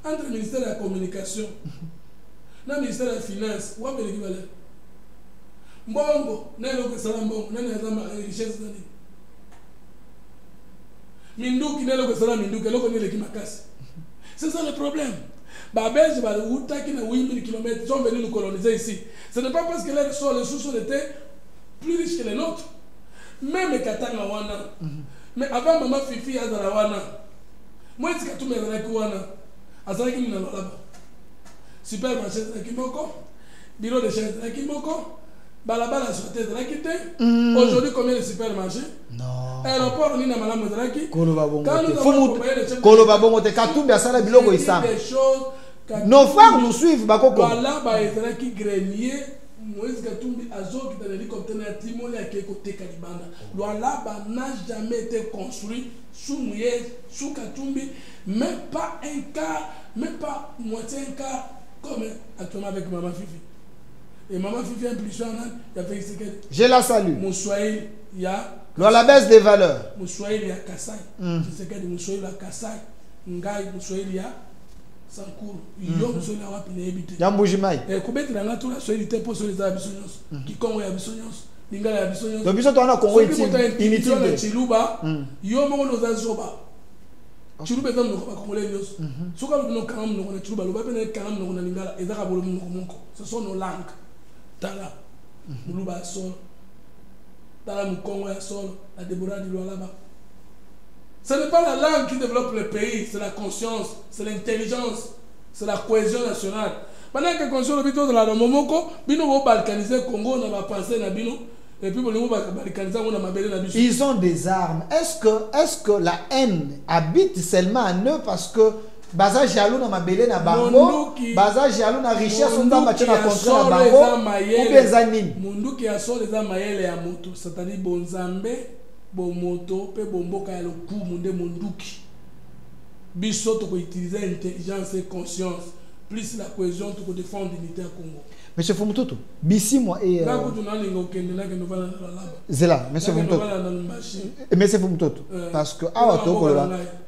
Entre le ministère de la communication, na ministère de la finance, ou avec l'équivalent. Mbongo, na lo que sala mbongo, na na richesse dani. Minduki na lo que sala minduki, lo connaît l'équipe makasi. C'est ça le problème. Babel, ba uta qui na 8000 km sont venus nous coloniser ici. Ce n'est pas parce que les sous-sols étaient plus riches que les nôtres. Même Katanga wana. Mais avant maman Fifi azala wana. Moi c'est que tout me zala wana. Azala ki na laba. Supermarché zala kimoko. Bureau de chaise zala kimoko. Balabala sauté zala kité. Aujourd'hui combien de supermarchés? Non. Aéroport ni na malamu zala ki. Koloba bongo te Katumbi asala biloko isam. Nos frères nous suivent bakoko. Voilà ba ezala ki grenier Moïse Katumbi Azo qui dans l'hélicoptère n'a timolé à côté Kalibanda. Lualaba n'a jamais été construit sous Moïse, sous Katumbi, même pas un cas, même pas moitié un cas comme actuellement avec Maman Fifi. Et Maman Fifi impulsion, il y a fait ce qu'elle. Je la salue. Moussouaïl, il y a. La baisse des valeurs. Moussouaïl, il y a Kassai. C'est ce qu'elle dit. Moussouaïl, il y a Kassai. Ngaï, Moussouaïl, il y a. Sankour, yo moussouaïl, il y a Wapine Ebite. Yamboujimaï. Et combien de temps la soilité pour les abissonios qui comme les abissonios, l'ingala abissonios. Donc, ils sont en Congo inutile. Chiluba, yo mon nos azoba. Chiluba est dans le Congolais. Ce qu'on nous calme, nous on a Chiluba, le Babel calme, nous on a l'ingala, et d'abord nous ce sont nos langues. Tala, Muluba sol, Tala Mukongo sol, la Déborah du Loa là-bas. Ce n'est pas la langue qui développe le pays, c'est la conscience, c'est l'intelligence, c'est la cohésion nationale. Pendant que conscience le bito de la Momoko, bino va balkaniser Congo, on va penser na bino, et puis on va balkaniser on a mabélé na biso. Ils ont des armes. Est-ce que la haine habite seulement en eux parce que baza jaloux na mabélé na bango, baza jaloux na richesse on va matcher na contre na bango, ou bien zanine. Mundu qui a sort les amayele ya moto, c'est-à-dire bonzambe. Bomoto pe bomboka ya lokumu nde monduki biso to ko utiliser intelligence et conscience plus la cohésion to ko défendre l'unité à Congo. Monsieur Fumututu bisi moi et là ko tuna lingo kende na ke no vala là zela monsieur Fumututu monsieur Fumututu parce que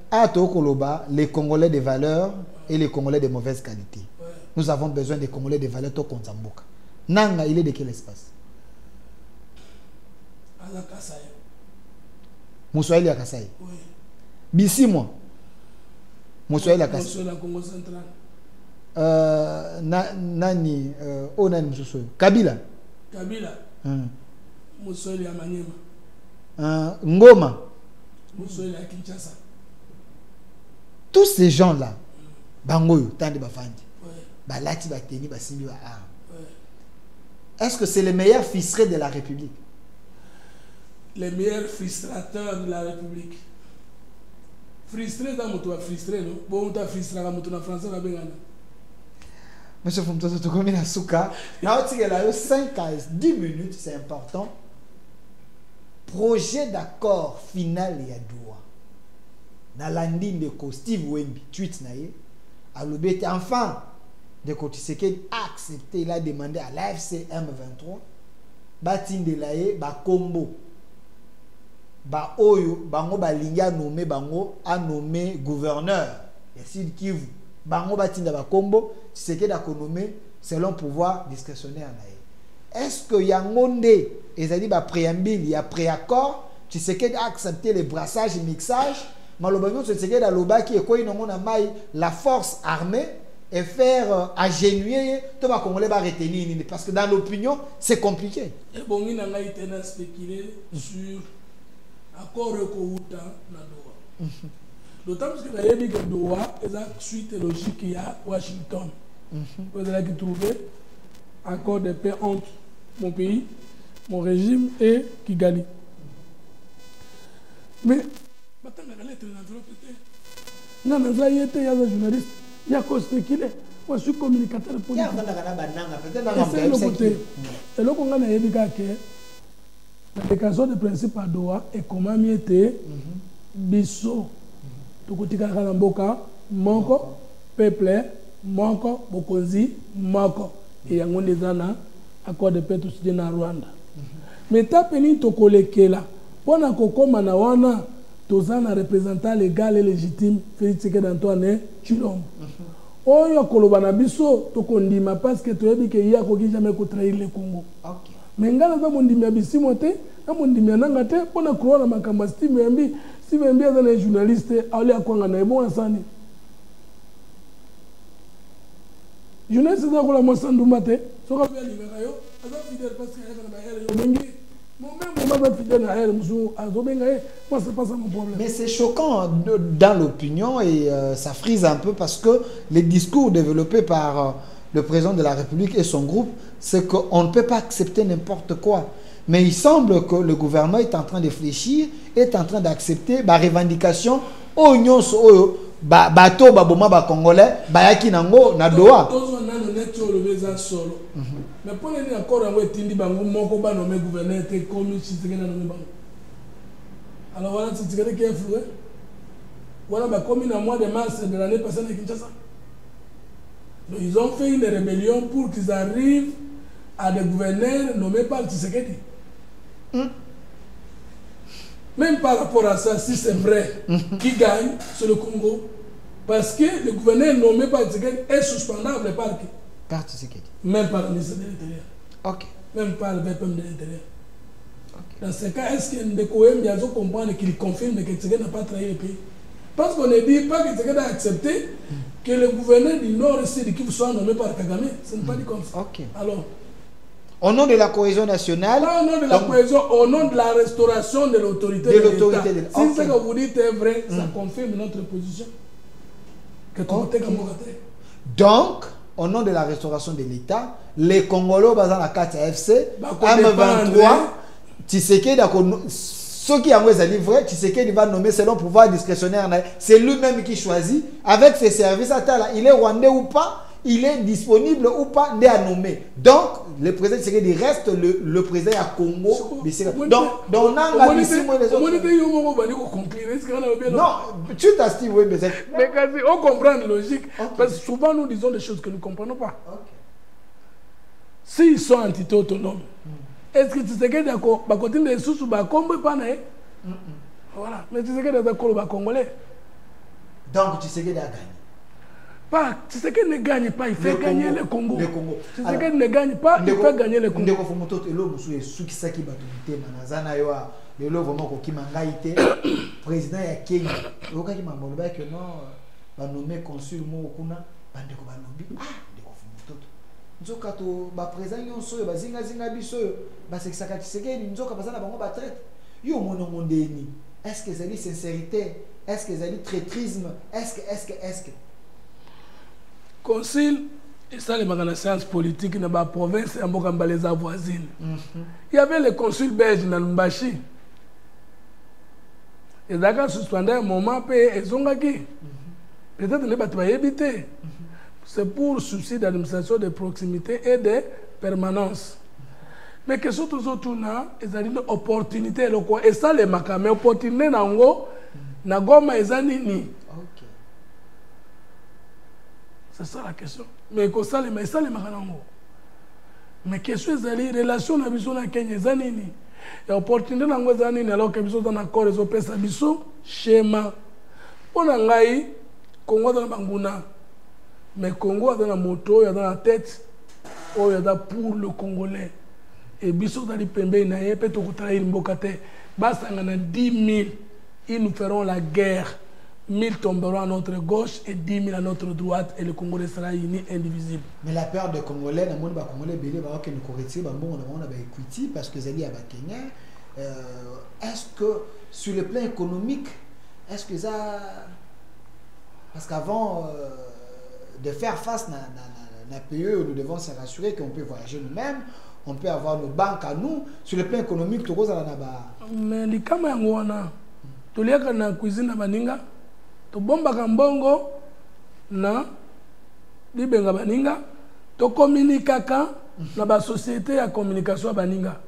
à Tokoloba les Congolais de valeurs et les Congolais de mauvaise qualité. Nous avons besoin des Congolais de valeurs to konzamboka. Nanga il est de quel espace? À la Kasai. Moussouaïli à Kassai. Oui. Bisi moi. Moussouaïli à Kassai. Moussouaïli à Congo central. Nani Onani Moussouaïli. Kabila. Kabila. Moussouaïli à Maniema. Ngoma. Moussouaïli à Kinshasa. Tous ces gens-là, Bangoyo, Tande Bafandi, Balati Bateni, Basimbi Ba. Est-ce que c'est les meilleurs fistrés de la République? Les meilleurs frustrateurs de la République. Frustré dans mon toit, frustré, non? Bon, tu as frustré dans mon toit en français, la bengana. Monsieur Fumtoso, tu connais la souka. Là, tu as 5 à 10 minutes, c'est important. Projet d'accord final, il y a deux. Dans l'andine de Steve Wemby, tweet naïe, à l'obété, enfin, de Kotiseke a accepté, il a demandé à l'AFC M23, Batin de l'AE, Bakombo. Ba oyo bango balingi a nommé bango a nommé gouverneur et Sud Kivu bango batinda ba kombo c'est que da nommé selon pouvoir discrétionnaire na. Est-ce que yangonde ezali ba préambule ya préaccord tu sais que accepter les brassages et mixage malobano tu sais que da loba qui est quoi non na mai la force armée et faire agenouiller tout ba congolais ba retenir parce que dans l'opinion c'est compliqué. Et bon il n'a été spéculer sur accord Rekouta na Doha. D'autant plus que la Yébi que Doha est la suite logique qu'il y a Washington. Vous allez trouver accord de paix entre mon pays, mon régime et Kigali. Mais, maintenant, la lettre est dans l'enveloppe. Non, mais il y a des journalistes, il y a quoi spéculer. Moi, je suis communicateur politique. Et là, on a Yébi la déclaration de principe à Doha et comment mieux était biso tokotika kana mboka moko peuple moko bokonzi moko et yango ndezana accord de paix tout na Rwanda mais tapeni tokolekela pona kokoma na wana tozana représentant légal et légitime Félix Tshisekedi Antoine Tshilombo oyo koloba na biso tokondima parce que toyebi ke ya koki jamais ko trahir le Congo. OK. Mais ngana za mondimia bisimo te na mondimia nanga te pona croire na makamba Steve Wemby aza na journaliste ali akwanga na ebo asani journaliste za kola mosanduma te soka pe libera yo aza fidèle parce que ya na hele yo mengi moi-même on va fidèle na hele musu azobenga moi c'est pas ça mon problème. Mais c'est choquant dans l'opinion et ça frise un peu parce que les discours développés par le président de la République et son groupe, c'est qu'on ne peut pas accepter n'importe quoi. Mais il semble que le gouvernement est en train de réfléchir, est en train d'accepter la revendication bato baboma ba congolais bayaki nango na doa tozo nano net yo lobeza solo mais pour les encore yango etindi bango moko ba nommé gouverneur te comme Tshisekedi na nommé bango alors voilà Tshisekedi qui est influé voilà ba comme na mois de mars de l'année passée à Kinshasa. Donc ils ont fait une rébellion pour qu'ils arrivent à des gouverneurs nommés par Tshisekedi. Même par rapport à ça, si c'est vrai, qui gagne sur le Congo, parce que le gouverneur nommé par Tshisekedi est suspendable par qui? Par Tshisekedi. Même par le ministre de l'Intérieur. Ok. Même par le VPM de l'Intérieur. Okay. Dans ce cas, est-ce que Ndekoem Biazo comprend qu'il confirme que Tshisekedi n'a pas trahi le pays? Parce qu'on ne dit pas que Tshisekedi a accepté que le gouverneur du Nord et Sud qui soit nommé par Kagame. Ce n'est pas dit comme ça. Ok. Alors, au nom de la cohésion nationale. Pas au nom de la cohésion, au nom de la restauration de l'autorité de l'État. Si ce que vous dites est vrai, ça confirme notre position. Que donc, au nom de la restauration de l'État, les Congolais dans la carte FC, M23, Tshisekedi, ceux qui ont les vrai, Tshisekedi va nommer selon pouvoir discrétionnaire. C'est lui-même qui choisit. Avec ses services, il est rwandais ou pas, il est disponible ou pas, n'est à nommer. Donc, le président Tshisekedi reste le président à Congo. Donc, on a la mission. Non, tu t'assieds, oui, mais on comprend la logique. Parce que souvent, nous disons des choses que nous ne comprenons pas. S'ils sont entités autonomes, est-ce que Tshisekedi a continué les sous ba Congo pas né? Voilà, mais Tshisekedi a d'accord congolais. Donc Tshisekedi a gagné. Pas Tshisekedi ne gagne pas, il fait gagner le Congo. Tshisekedi ne gagne pas, il fait gagner le Congo. Ndeko fomoto elo musu sukisaki batumite manazana yo le lo vraiment ko kimangaite président ya Kenya. Okaki mambo ba que non ba nommer consul mo kuna bandeko ba lobby. Ndeko fomoto. Nzoka to ba président nyonso ba zinga biso ba sekisaka Tshisekedi nzoka bazana bango ba traite. Yo mono mondeni. Est-ce que c'est sincérité? Est-ce que c'est traîtrisme? Est-ce que Consul, et ça, les sciences politiques dans la province, dans les voisines. Il y avait le consul belge dans Lumbashi. Ils ont suspendu un moment, ils ont gagné. Peut-être qu'ils n'ont pas évité. C'est pour souci d'administration de proximité et de permanence. Mais que surtout, ils ont une opportunité. Et ça, les macamés, opportunité, dans le Goma, ils ont nini. C'est ça la question. Mais que ça, les macanango. Mais question est les relations na biso na Kenya zanini. Et opportunité na ngo zanini alors que biso dans accord les opesa biso schéma. On a ngai Congo dans banguna. Mais Congo dans la moto, il y a dans la tête. Oh, il y a pour le Congolais. Et biso dans les pembe na yé to trahir mbokate. Basta ngana 10 000, ils nous feront la guerre. 1000 tomberont à notre gauche et 10 000 à notre droite et le Congolais sera uni, indivisible. Mais la peur des Congolais, la monde Congolais belé va que nous corriger bon on a equity parce que Zali a Kenya. Est-ce que sur le plan économique, est-ce que ça parce qu'avant de faire face à PE, nous devons se rassurer qu'on peut voyager nous-mêmes, on peut avoir nos banques à nous sur le plan économique tout rose à la naba. Mais les caméras tu lia na cuisine baninga to bomba kambongo na libenga baninga to communiquer na ba société ya communication baninga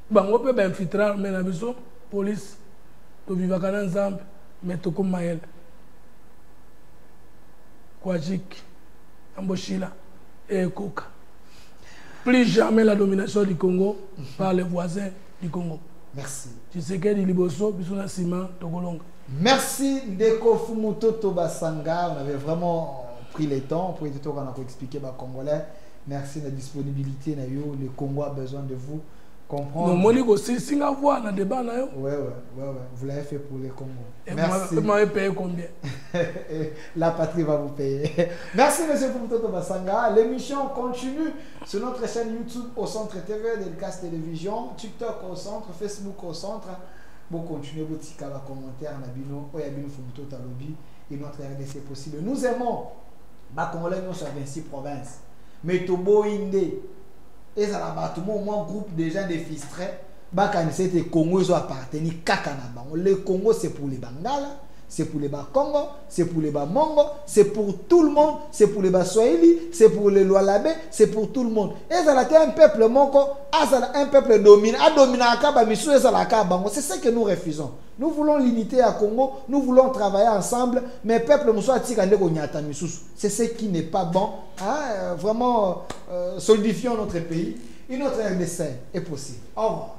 bango pe ba infiltrer mais na biso police to vivaka na nzambe mais to komayel kwajik amboshila et koka plus jamais la domination du Congo par les voisins du Congo. Merci. Merci Ndeko Fumutoto Basanga. On avait vraiment pris le temps pour expliquer aux Congolais. Merci de la disponibilité. Le Congo a besoin de vous. Comprendre. Ouais. Vous l'avez fait pour le Congo. Merci. Vous m'avez payé combien? La patrie va vous payer. Merci Monsieur Fumutoto Basanga. L'émission continue sur notre chaîne YouTube au Centre TV, Delcast Télévision, TikTok au Centre, Facebook au Centre. Vous continuez vos petits commentaires, Nabino, Oyabino Fumutoto Talobi et notre RDC possible. Nous aimons les Congolais sur 26 provinces. Mais Tobo Inde. Et ça va tout le monde groupe de gens des fistrés. Bakane c'était Congo ils ont appartenu kakana. Le Congo c'est pour les Bangala, c'est pour les Congo, c'est pour les Mongo, c'est pour tout le monde, c'est pour les Swahili, c'est pour les Lualabé, c'est pour tout le monde. Et ça a un peuple monko, un peuple dominant, c'est ce que nous refusons. Nous voulons l'unité à Congo, nous voulons travailler ensemble, mais peuple c'est ce qui n'est pas bon. Hein? Vraiment, solidifions notre pays. Une autre RDC est possible. Au revoir.